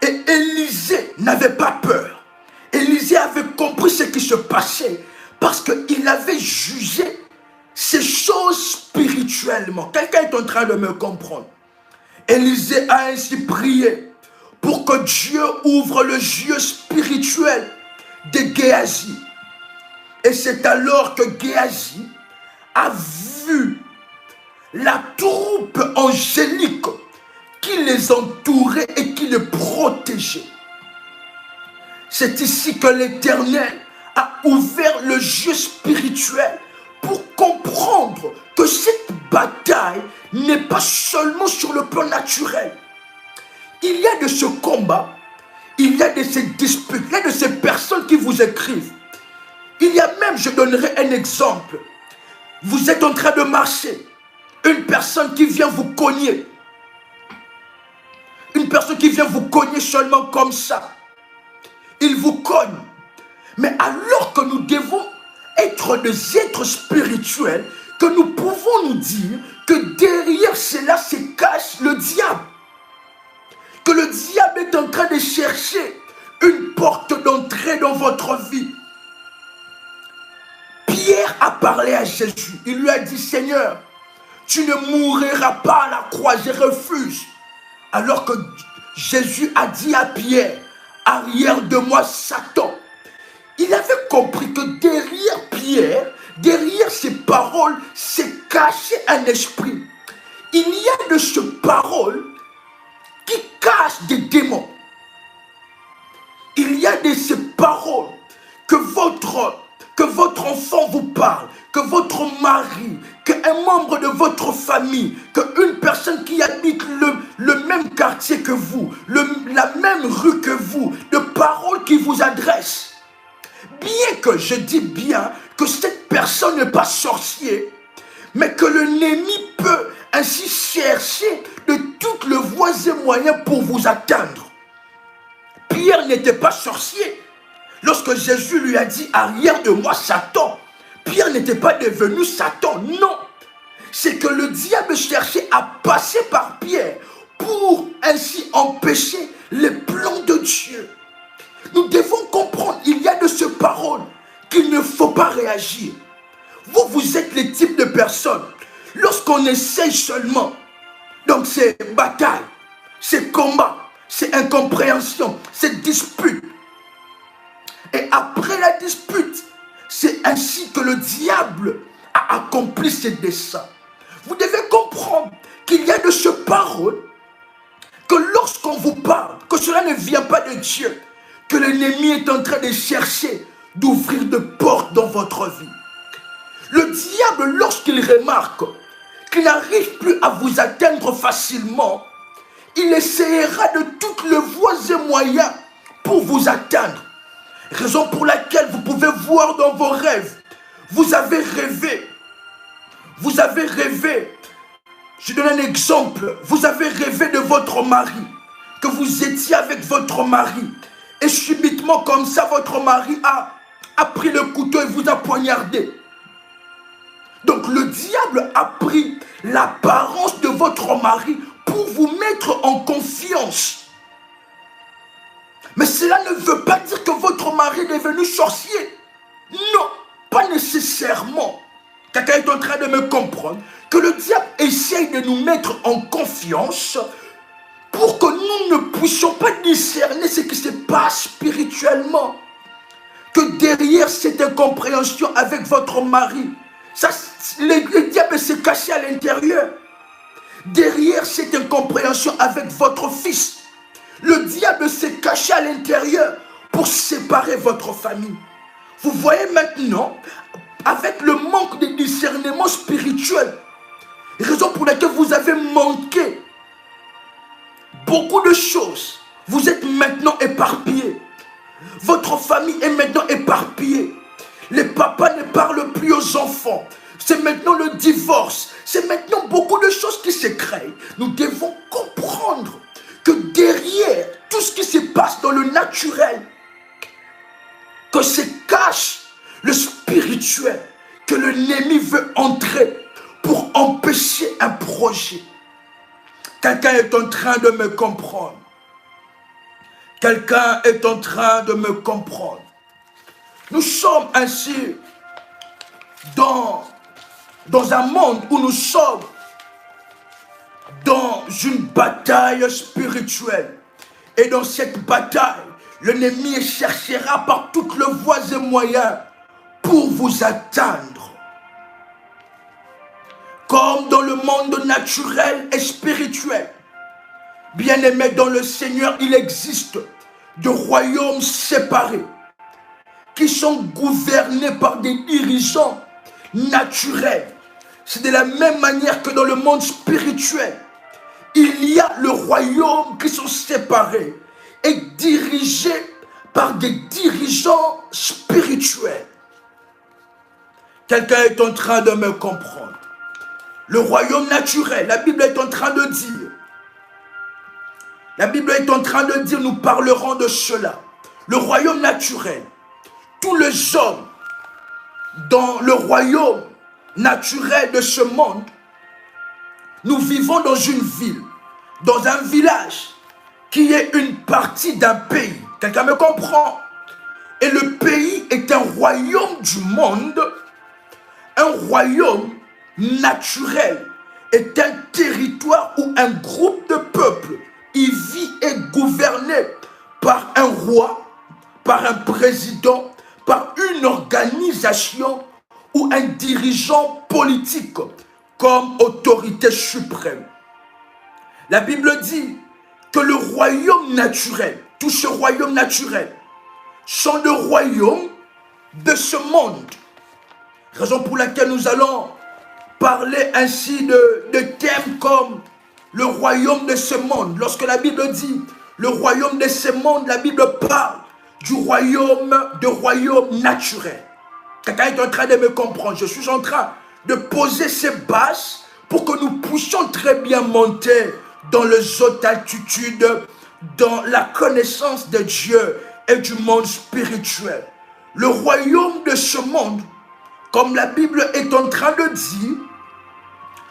Speaker 1: Et Élisée n'avait pas peur. Élisée avait compris ce qui se passait parce qu'il avait jugé ces choses spirituellement. Quelqu'un est en train de me comprendre. Élisée a ainsi prié pour que Dieu ouvre le yeux spirituel de Géasi. Et c'est alors que Géasi a vu la troupe angélique qui les entourait et qui les protégeait. C'est ici que l'Éternel a ouvert le yeux spirituel pour comprendre que cette bataille n'est pas seulement sur le plan naturel. Il y a de ce combat, il y a de ces disputes, il y a de ces personnes qui vous écrivent. Il y a même, je donnerai un exemple. Vous êtes en train de marcher, une personne qui vient vous cogner. Une personne qui vient vous cogner seulement comme ça. Il vous cogne. Mais alors que nous devons être des êtres spirituels que nous pouvons nous dire que derrière cela se cache le diable. Que le diable est en train de chercher une porte d'entrée dans votre vie. Pierre a parlé à Jésus. Il lui a dit, Seigneur, tu ne mouriras pas à la croix, je refuse. Alors que Jésus a dit à Pierre, arrière de moi Satan. Il avait compris que derrière Pierre, derrière ces paroles, s'est caché un esprit. Il y a de ces paroles qui cachent des démons. Il y a de ces paroles que votre enfant vous parle, que votre mari, qu'un membre de votre famille, qu'une personne qui habite le même quartier que vous, la même rue que vous, de paroles qui vous adressent. Bien que je dis bien que cette personne n'est pas sorcier, mais que l'ennemi peut ainsi chercher de toutes les voies et moyens pour vous atteindre. Pierre n'était pas sorcier. Lorsque Jésus lui a dit « Arrière de moi, Satan », Pierre n'était pas devenu Satan, non. C'est que le diable cherchait à passer par Pierre pour ainsi empêcher les plans de Dieu. Nous devons comprendre, il y a de ces paroles qu'il ne faut pas réagir. Vous êtes le type de personne, lorsqu'on essaye seulement, donc c'est bataille, c'est combat, c'est incompréhension, c'est dispute. Et après la dispute, c'est ainsi que le diable a accompli ses desseins. Vous devez comprendre qu'il y a de ces paroles que lorsqu'on vous parle, que cela ne vient pas de Dieu, que l'ennemi est en train de chercher d'ouvrir de portes dans votre vie. Le diable, lorsqu'il remarque qu'il n'arrive plus à vous atteindre facilement, il essaiera de toutes les voies et moyens pour vous atteindre. Raison pour laquelle vous pouvez voir dans vos rêves, vous avez rêvé, je donne un exemple, vous avez rêvé de votre mari, que vous étiez avec votre mari, et subitement comme ça, votre mari a pris le couteau et vous a poignardé. Donc le diable a pris l'apparence de votre mari pour vous mettre en confiance. Mais cela ne veut pas dire que votre mari est devenu sorcier. Non, pas nécessairement. Quelqu'un est en train de me comprendre que le diable essaye de nous mettre en confiance pour que nous ne puissions pas discerner ce qui se passe spirituellement. Que derrière cette incompréhension avec votre mari, le diable s'est caché à l'intérieur. Derrière cette incompréhension avec votre fils, le diable s'est caché à l'intérieur pour séparer votre famille. Vous voyez maintenant, avec le manque de discernement spirituel, raison pour laquelle vous avez manqué beaucoup de choses. Vous êtes maintenant éparpillés. Votre famille est maintenant éparpillée. Les papas ne parlent plus aux enfants. C'est maintenant le divorce. C'est maintenant beaucoup de choses qui se créent. Nous devons comprendre que derrière tout ce qui se passe dans le naturel, que se cache le spirituel, que l'ennemi veut entrer pour empêcher un projet. Quelqu'un est en train de me comprendre. Quelqu'un est en train de me comprendre. Nous sommes ainsi dans un monde où nous sommes dans une bataille spirituelle. Et dans cette bataille, l'ennemi cherchera par toutes les voies et moyens pour vous atteindre. Comme dans le monde naturel et spirituel. Bien-aimés dans le Seigneur, il existe de royaumes séparés qui sont gouvernés par des dirigeants naturels. C'est de la même manière que dans le monde spirituel, il y a le royaume qui sont séparés et dirigés par des dirigeants spirituels. Quelqu'un est en train de me comprendre. Le royaume naturel, la Bible est en train de dire, nous parlerons de cela. Le royaume naturel, tous les hommes dans le royaume naturel de ce monde, nous vivons dans une ville, dans un village qui est une partie d'un pays. Quelqu'un me comprend? Et le pays est un royaume du monde, un royaume naturel, est un territoire où un groupe de peuples y vit et est gouverné par un roi, par un président, par une organisation ou un dirigeant politique comme autorité suprême. La Bible dit que le royaume naturel, tout ce royaume naturel, sont le royaume de ce monde. Raison pour laquelle nous allons parler ainsi de thèmes comme le royaume de ce monde. Lorsque la Bible dit le royaume de ce monde, la Bible parle du royaume naturel. Quelqu'un est en train de me comprendre. Je suis en train de poser ces bases pour que nous puissions très bien monter dans les hautes altitudes, dans la connaissance de Dieu et du monde spirituel. Le royaume de ce monde, comme la Bible est en train de dire,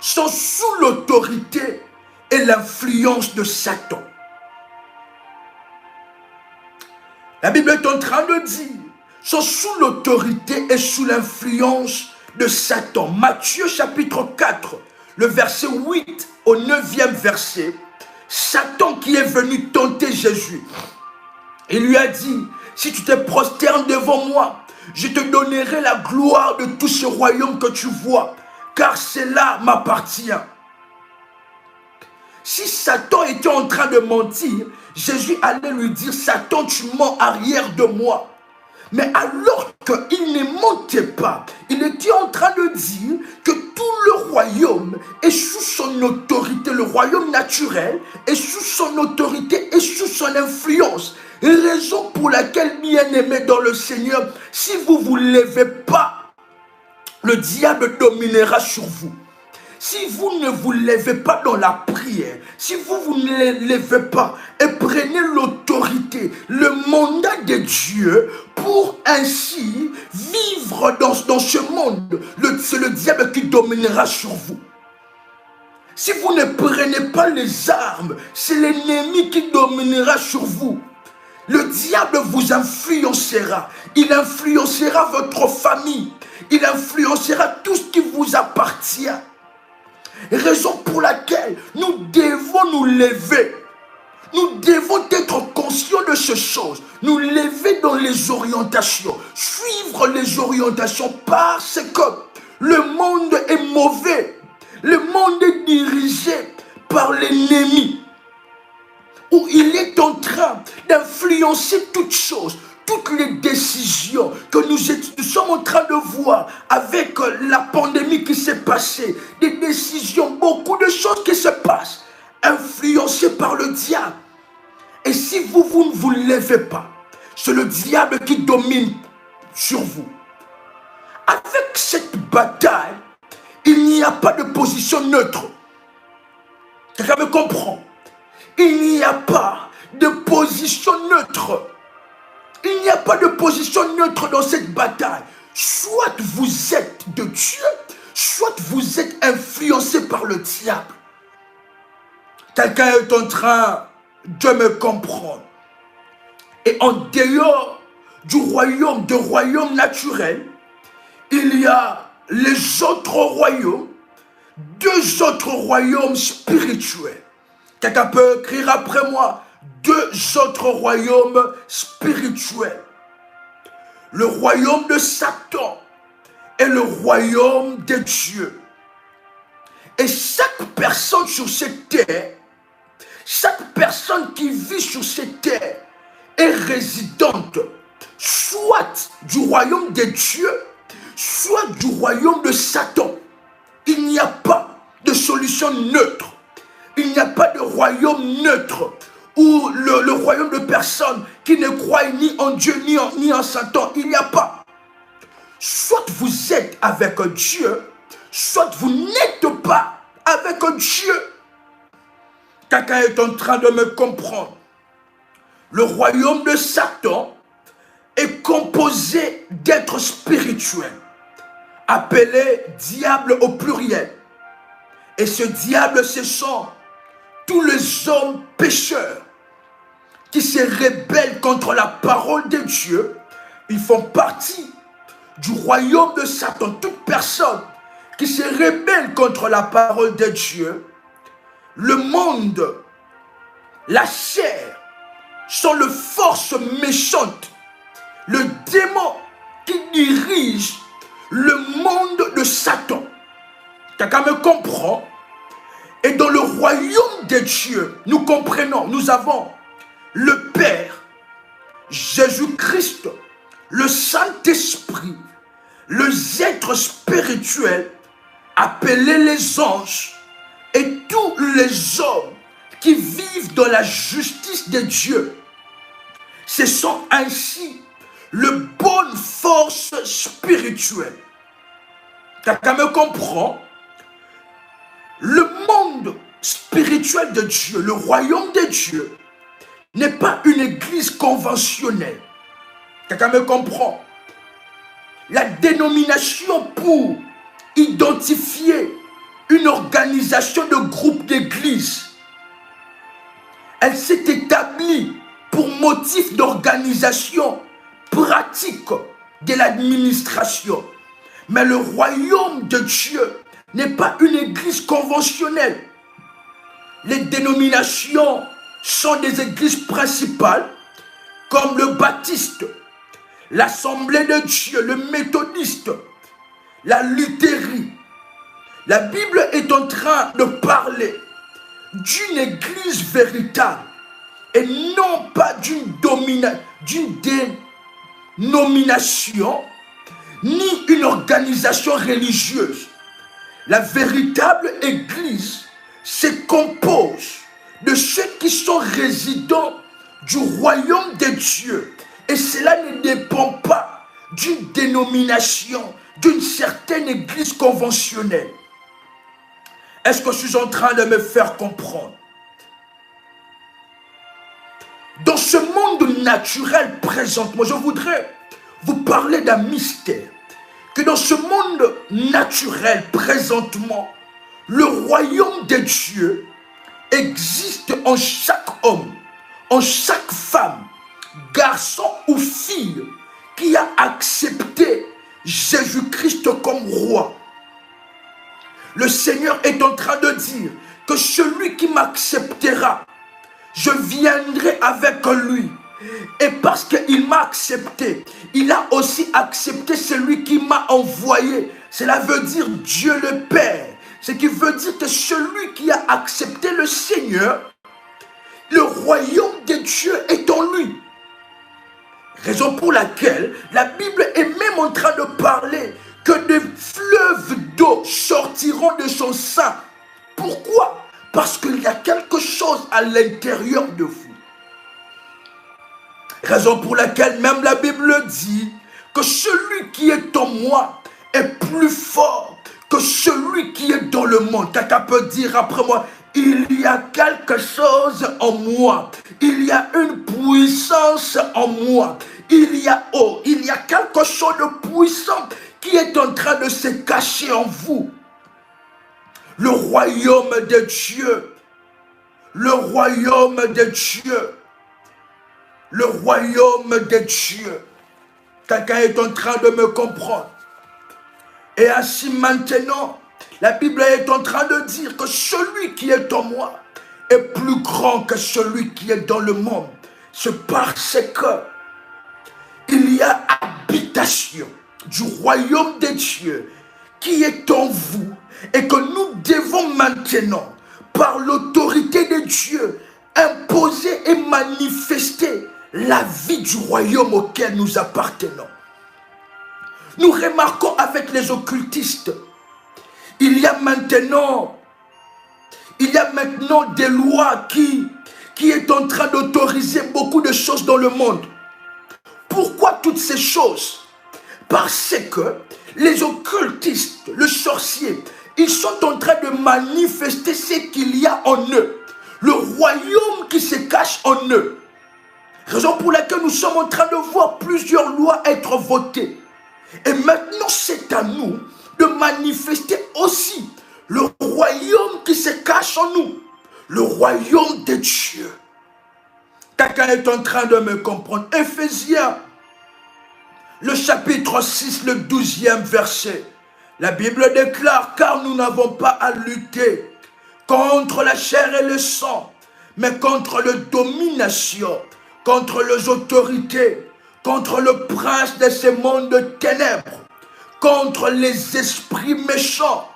Speaker 1: sont sous l'autorité et l'influence de Satan. La Bible est en train de dire, sont sous l'autorité et sous l'influence de Satan. Matthieu chapitre 4, le verset 8 au 9e verset, Satan qui est venu tenter Jésus, il lui a dit, si tu te prosternes devant moi, je te donnerai la gloire de tout ce royaume que tu vois, car cela m'appartient. Si Satan était en train de mentir, Jésus allait lui dire, Satan, tu mens arrière de moi. Mais alors qu'il ne mentait pas, il était en train de dire que tout le royaume est sous son autorité, le royaume naturel est sous son autorité et sous son influence. Raison pour laquelle, bien-aimés dans le Seigneur, si vous ne vous levez pas, le diable dominera sur vous. Si vous ne vous levez pas dans la prière, si vous ne levez pas et prenez l'autorité, le mandat de Dieu pour ainsi vivre dans ce monde, c'est le diable qui dominera sur vous. Si vous ne prenez pas les armes, c'est l'ennemi qui dominera sur vous. Le diable vous influencera. Il influencera votre famille. Il influencera tout ce qui vous appartient. Raison pour laquelle nous devons nous lever. Nous devons être conscients de ces choses. Nous lever dans les orientations. Suivre les orientations parce que le monde est mauvais. Le monde est dirigé par l'ennemi. Où il est en train d'influencer toutes choses, toutes les décisions que nous sommes en train de voir avec la pandémie qui s'est passée, des décisions, beaucoup de choses qui se passent, influencées par le diable. Et si vous ne vous levez pas, c'est le diable qui domine sur vous. Avec cette bataille, il n'y a pas de position neutre. Quelqu'un me comprend? Il n'y a pas de position neutre. Il n'y a pas de position neutre dans cette bataille. Soit vous êtes de Dieu, soit vous êtes influencé par le diable. Quelqu'un est en train de me comprendre. Et en dehors du royaume naturel, il y a les autres royaumes, deux autres royaumes spirituels. Quelqu'un peut écrire après moi, deux autres royaumes spirituels. Le royaume de Satan et le royaume de Dieu. Et chaque personne sur cette terre, chaque personne qui vit sur cette terre est résidente soit du royaume de Dieu, soit du royaume de Satan. Il n'y a pas de solution neutre. Il n'y a pas de royaume neutre ou le royaume de personnes qui ne croient ni en Dieu ni en Satan. Il n'y a pas. Soit vous êtes avec Dieu, soit vous n'êtes pas avec Dieu. Quelqu'un est en train de me comprendre. Le royaume de Satan est composé d'êtres spirituels. appelé diable au pluriel. Et ce diable, ce sont tous les hommes pécheurs qui se rebellent contre la parole de Dieu. Ils font partie du royaume de Satan. Toute personne qui se rebelle contre la parole de Dieu, le monde, la chair, sont les forces méchantes, le démon qui dirige le monde de Satan. Quelqu'un me comprend? Et dans le royaume de Dieu, nous comprenons, nous avons le Père, Jésus-Christ, le Saint-Esprit, les êtres spirituels, appelés les anges, et tous les hommes qui vivent dans la justice de Dieu. Ce sont ainsi les bonnes forces spirituelles. Quelqu'un me comprend? Le monde spirituel de Dieu, le royaume de Dieu, n'est pas une église conventionnelle. Quelqu'un me comprend? La dénomination pour identifier une organisation de groupe d'église, elle s'est établie pour motif d'organisation pratique de l'administration. Mais le royaume de Dieu n'est pas une église conventionnelle. Les dénominations sont des églises principales comme le baptiste, l'assemblée de Dieu, le méthodiste, la luthérie. La Bible est en train de parler d'une église véritable et non pas d'une dénomination ni une organisation religieuse. La véritable église se compose de ceux qui sont résidents du royaume de Dieu. Et cela ne dépend pas d'une dénomination, d'une certaine église conventionnelle. Est-ce que je suis en train de me faire comprendre? Dans ce monde naturel présentement, je voudrais vous parler d'un mystère. Que dans ce monde naturel présentement, le royaume de Dieu existe en chaque homme, en chaque femme, garçon ou fille qui a accepté Jésus-Christ comme roi. Le Seigneur est en train de dire que celui qui m'acceptera, je viendrai avec lui. Et parce qu'il m'a accepté, il a aussi accepté celui qui m'a envoyé. Cela veut dire Dieu le Père. Ce qui veut dire que celui qui a accepté le Seigneur, le royaume de Dieu est en lui. Raison pour laquelle la Bible est même en train de parler que des fleuves d'eau sortiront de son sein. Pourquoi? Parce qu'il y a quelque chose à l'intérieur de vous. Raison pour laquelle même la Bible dit que celui qui est en moi est plus fort que celui qui est dans le monde. Quelqu'un peut dire après moi, il y a quelque chose en moi. Il y a une puissance en moi. Il y a quelque chose de puissant qui est en train de se cacher en vous. Le royaume de Dieu. Le royaume de Dieu. Le royaume de Dieu. Quelqu'un est en train de me comprendre. Et ainsi maintenant, la Bible est en train de dire que celui qui est en moi est plus grand que celui qui est dans le monde. C'est parce que il y a habitation du royaume de Dieu qui est en vous et que nous devons maintenant, par l'autorité de Dieu, imposer et manifester la vie du royaume auquel nous appartenons. Nous remarquons avec les occultistes, il y a maintenant des lois qui est en train d'autoriser beaucoup de choses dans le monde. Pourquoi toutes ces choses? Parce que les occultistes, les sorciers, ils sont en train de manifester ce qu'il y a en eux. Le royaume qui se cache en eux. Raison pour laquelle nous sommes en train de voir plusieurs lois être votées. Et maintenant, c'est à nous de manifester aussi le royaume qui se cache en nous, le royaume de Dieu. Quelqu'un est en train de me comprendre. Éphésiens, le chapitre 6, le 12e verset. La Bible déclare, car nous n'avons pas à lutter contre la chair et le sang, mais contre les dominations, contre les autorités, contre le prince de ce monde de ténèbres, contre les esprits méchants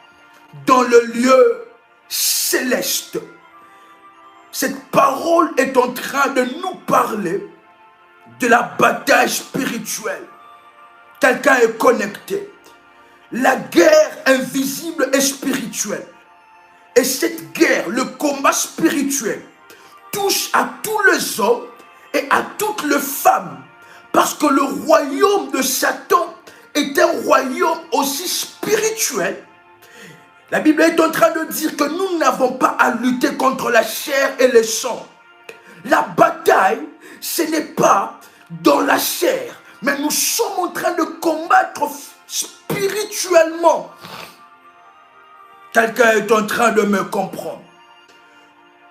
Speaker 1: dans le lieu céleste. Cette parole est en train de nous parler de la bataille spirituelle. Quelqu'un est connecté. La guerre invisible et spirituelle. Et cette guerre, le combat spirituel, touche à tous les hommes et à toutes les femmes. Parce que le royaume de Satan est un royaume aussi spirituel. La Bible est en train de dire que nous n'avons pas à lutter contre la chair et le sang. La bataille, ce n'est pas dans la chair, mais nous sommes en train de combattre spirituellement. Quelqu'un est en train de me comprendre.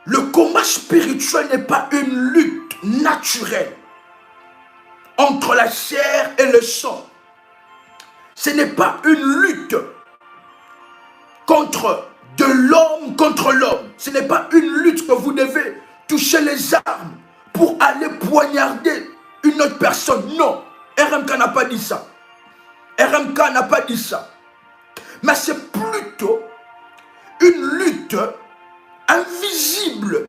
Speaker 1: Le combat spirituel n'est pas une lutte naturelle entre la chair et le sang. Ce n'est pas une lutte contre de l'homme contre l'homme. Ce n'est pas une lutte que vous devez toucher les armes pour aller poignarder une autre personne. Non, RMK n'a pas dit ça. RMK n'a pas dit ça. Mais c'est plutôt une lutte invisible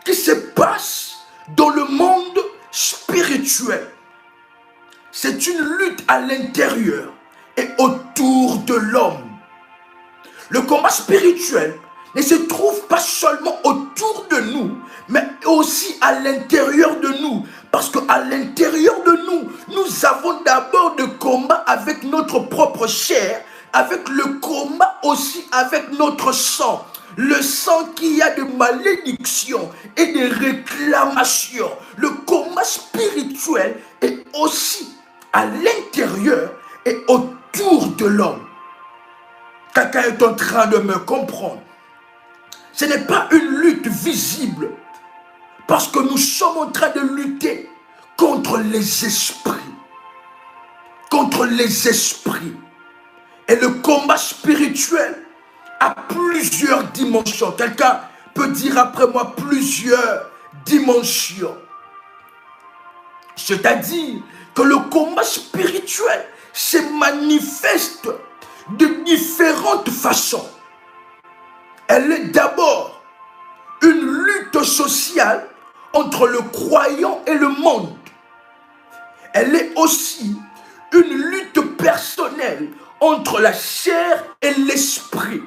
Speaker 1: qui se passe dans le monde spirituel. C'est une lutte à l'intérieur et autour de l'homme. Le combat spirituel ne se trouve pas seulement autour de nous, mais aussi à l'intérieur de nous. Parce qu'à l'intérieur de nous, nous avons d'abord de combats avec notre propre chair, avec le combat aussi avec notre sang. Le sang qui a de malédictions et de réclamations. Le combat spirituel est aussi à l'intérieur et autour de l'homme. Quelqu'un est en train de me comprendre. Ce n'est pas une lutte visible. Parce que nous sommes en train de lutter contre les esprits. Contre les esprits. Et le combat spirituel a plusieurs dimensions. Quelqu'un peut dire après moi plusieurs dimensions. C'est-à-dire que le combat spirituel se manifeste de différentes façons. Elle est d'abord une lutte sociale entre le croyant et le monde. Elle est aussi une lutte personnelle entre la chair et l'esprit.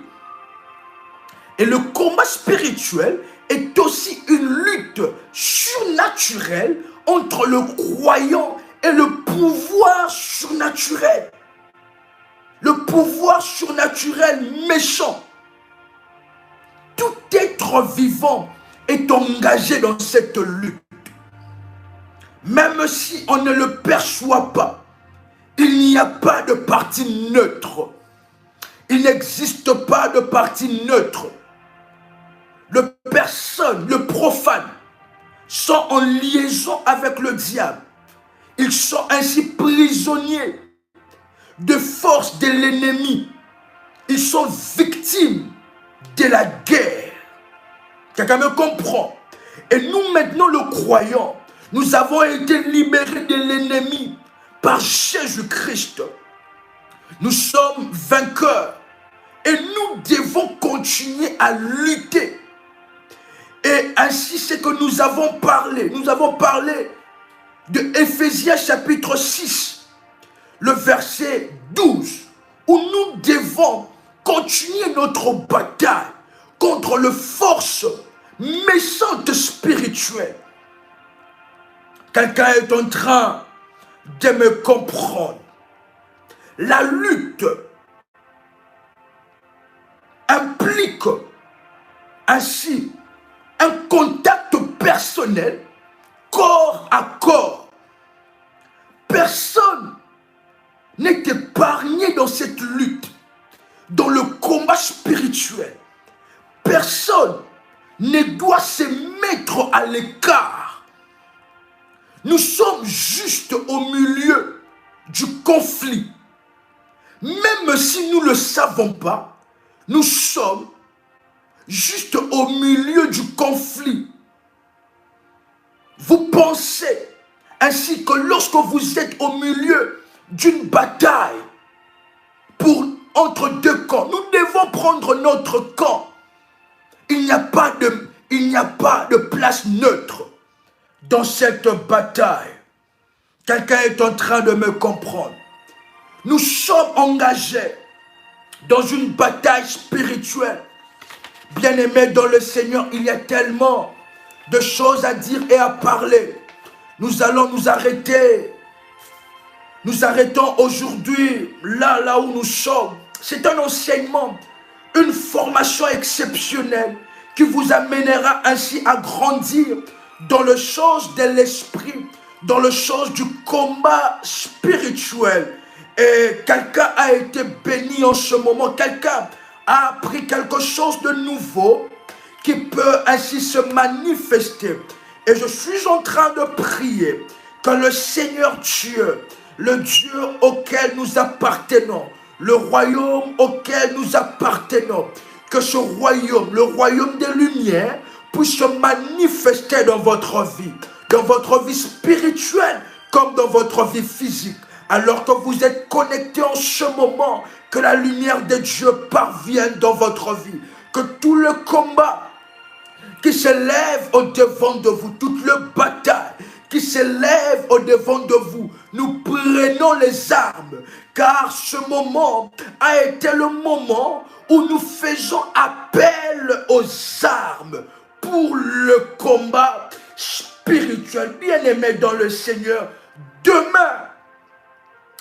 Speaker 1: Et le combat spirituel est aussi une lutte surnaturelle entre le croyant et le pouvoir surnaturel. Le pouvoir surnaturel méchant. Tout être vivant est engagé dans cette lutte. Même si on ne le perçoit pas, il n'y a pas de parti neutre. Il n'existe pas de parti neutre. Les personnes, le profane, sont en liaison avec le diable. Ils sont ainsi prisonniers de force de l'ennemi. Ils sont victimes de la guerre. Quelqu'un me comprend? Et nous maintenant, le croyant, nous avons été libérés de l'ennemi par Jésus-Christ. Nous sommes vainqueurs et nous devons continuer à lutter. Et ainsi, c'est que nous avons parlé. Nous avons parlé de Éphésiens chapitre 6, le verset 12, où nous devons continuer notre bataille contre les forces méchantes spirituelles. Quelqu'un est en train de me comprendre. La lutte implique ainsi un contact personnel, corps à corps. Personne n'est épargné dans cette lutte. spirituel. Personne ne doit se mettre à l'écart. Nous sommes juste au milieu du conflit. Même si nous ne le savons pas, nous sommes juste au milieu du conflit. Vous pensez ainsi que lorsque vous êtes au milieu d'une bataille entre deux camps, nous devons prendre notre camp. Il n'y a pas de place neutre dans cette bataille. Quelqu'un est en train de me comprendre. Nous sommes engagés dans une bataille spirituelle. Bien-aimés dans le Seigneur, il y a tellement de choses à dire et à parler. Nous allons nous arrêter. Nous arrêtons aujourd'hui là où nous sommes. C'est un enseignement, une formation exceptionnelle qui vous amènera ainsi à grandir dans les choses de l'esprit, dans les choses du combat spirituel. Et quelqu'un a été béni en ce moment. Quelqu'un a appris quelque chose de nouveau qui peut ainsi se manifester. Et je suis en train de prier que le Seigneur Dieu, le Dieu auquel nous appartenons, le royaume auquel nous appartenons, que ce royaume, le royaume des Lumières, puisse se manifester dans votre vie spirituelle comme dans votre vie physique. Alors que vous êtes connectés en ce moment, que la lumière de Dieu parvienne dans votre vie, que tout le combat qui s'élève au-devant de vous, toute la bataille qui s'élève au-devant de vous, nous prenons les armes, car ce moment a été le moment où nous faisons appel aux armes pour le combat spirituel. Bien-aimés dans le Seigneur, demain,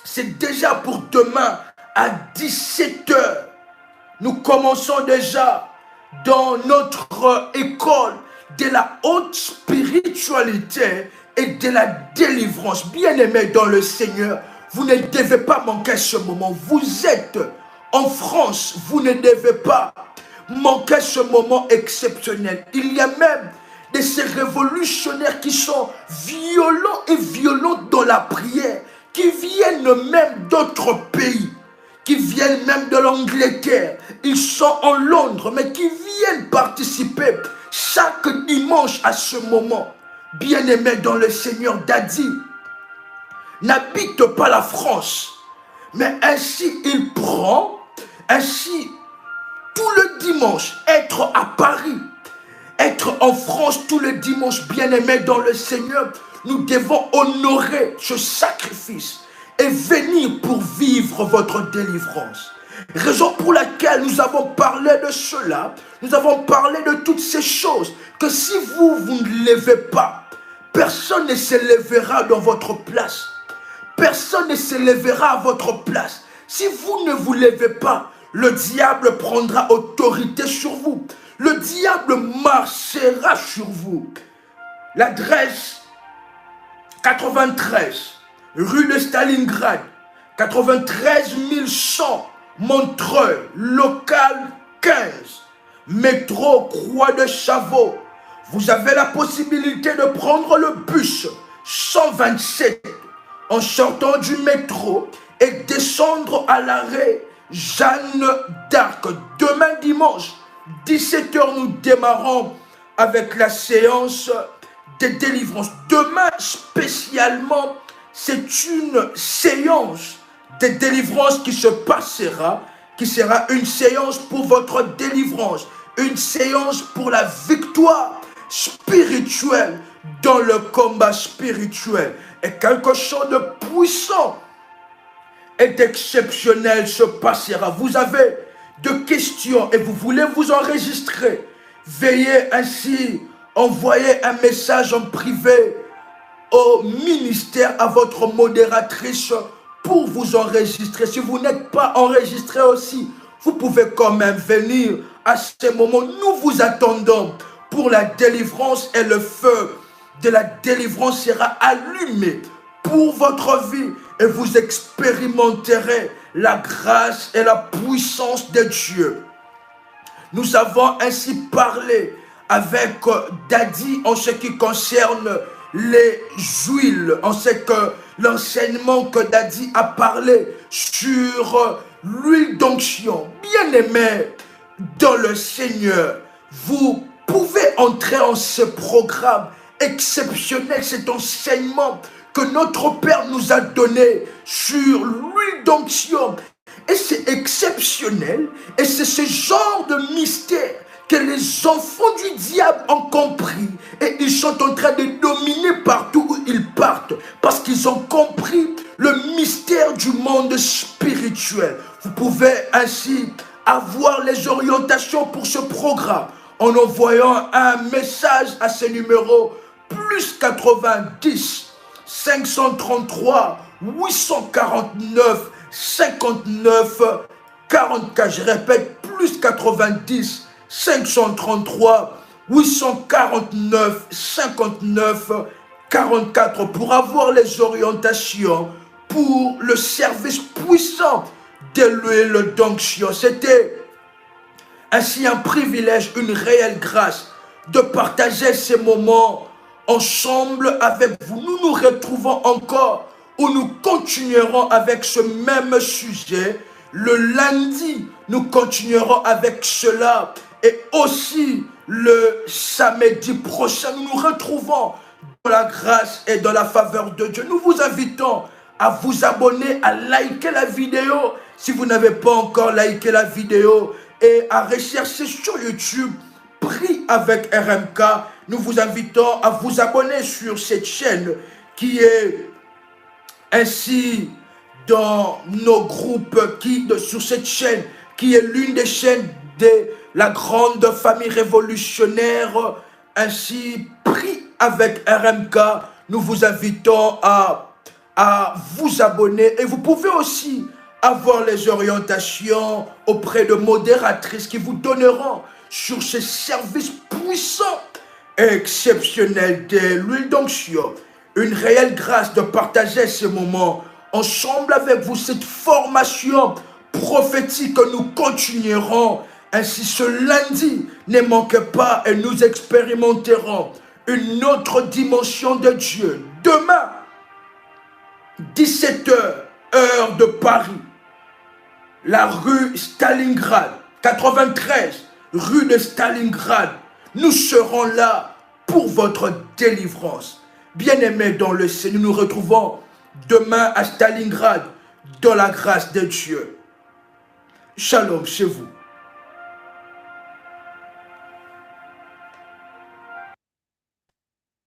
Speaker 1: c'est déjà pour demain à 17 h. Nous commençons déjà dans notre école de la haute spiritualité et de la délivrance. Bien-aimés dans le Seigneur, vous ne devez pas manquer ce moment. Vous êtes en France, vous ne devez pas manquer ce moment exceptionnel. Il y a même de ces révolutionnaires qui sont violents et violentes dans la prière, qui viennent même d'autres pays, qui viennent même de l'Angleterre. Ils sont en Londres, mais qui viennent participer chaque dimanche à ce moment. Bien-aimé dans le Seigneur, Dadi n'habite pas la France, mais ainsi il prend, ainsi tout le dimanche, être à Paris, être en France tout le dimanche. Bien-aimé dans le Seigneur, nous devons honorer ce sacrifice et venir pour vivre votre délivrance. Raison pour laquelle nous avons parlé de cela, nous avons parlé de toutes ces choses, que si vous ne levez pas, personne ne se lèvera dans votre place. Personne ne se lèvera à votre place. Si vous ne vous levez pas, le diable prendra autorité sur vous. Le diable marchera sur vous. L'adresse 93, rue de Stalingrad, 93 100, Montreuil, local 15, métro Croix de Chavaux. Vous avez la possibilité de prendre le bus 127 en sortant du métro et descendre à l'arrêt Jeanne d'Arc. Demain dimanche, 17 h, nous démarrons avec la séance de délivrance. Demain, spécialement, c'est une séance de délivrance qui se passera, qui sera une séance pour votre délivrance, une séance pour la victoire spirituelle dans le combat spirituel. Et quelque chose de puissant et d'exceptionnel se passera. Vous avez des questions et vous voulez vous enregistrer. Veuillez ainsi envoyer un message en privé au ministère, à votre modératrice, pour vous enregistrer. Si vous n'êtes pas enregistré aussi, vous pouvez quand même venir à ce moment. Nous vous attendons pour la délivrance et le feu de la délivrance sera allumé pour votre vie et vous expérimenterez la grâce et la puissance de Dieu. Nous avons ainsi parlé avec Daddy en ce qui concerne les huiles. On sait que l'enseignement que Daddy a parlé sur l'huile d'onction. Bien-aimés dans le Seigneur, vous pouvez entrer en ce programme exceptionnel, cet enseignement que notre Père nous a donné sur l'huile d'onction. Et c'est exceptionnel, et c'est ce genre de mystère que les enfants du diable ont compris. Et ils sont en train de dominer partout où ils partent, parce qu'ils ont compris le mystère du monde spirituel. Vous pouvez ainsi avoir les orientations pour ce programme en envoyant un message à ce numéro plus 90 533 849 59 44. Je répète, plus 90 533 849 59 44 pour avoir les orientations pour le service puissant de l'huile d'onction. C'était ainsi un privilège, une réelle grâce de partager ces moments ensemble avec vous. Nous nous retrouvons encore où nous continuerons avec ce même sujet. Le lundi, nous continuerons avec cela. Et aussi le samedi prochain, nous nous retrouvons dans la grâce et dans la faveur de Dieu. Nous vous invitons à vous abonner, à liker la vidéo si vous n'avez pas encore liké la vidéo et à rechercher sur YouTube Prie avec RMK. Nous vous invitons à vous abonner sur cette chaîne qui est ainsi dans nos groupes, sur cette chaîne qui est l'une des chaînes de la grande famille révolutionnaire. Ainsi, Prie avec RMK. Nous vous invitons à vous abonner et vous pouvez aussi avoir les orientations auprès de modératrices qui vous donneront sur ce service puissant et exceptionnel de l'huile d'onction. Une réelle grâce de partager ces moments ensemble avec vous, cette formation prophétique que nous continuerons ainsi ce lundi. Ne manquez pas et nous expérimenterons une autre dimension de Dieu. Demain, 17h, heure de Paris, la rue Stalingrad, 93, rue de Stalingrad. Nous serons là pour votre délivrance. Bien-aimés dans le Seigneur, nous nous retrouvons demain à Stalingrad dans la grâce de Dieu. Shalom chez vous.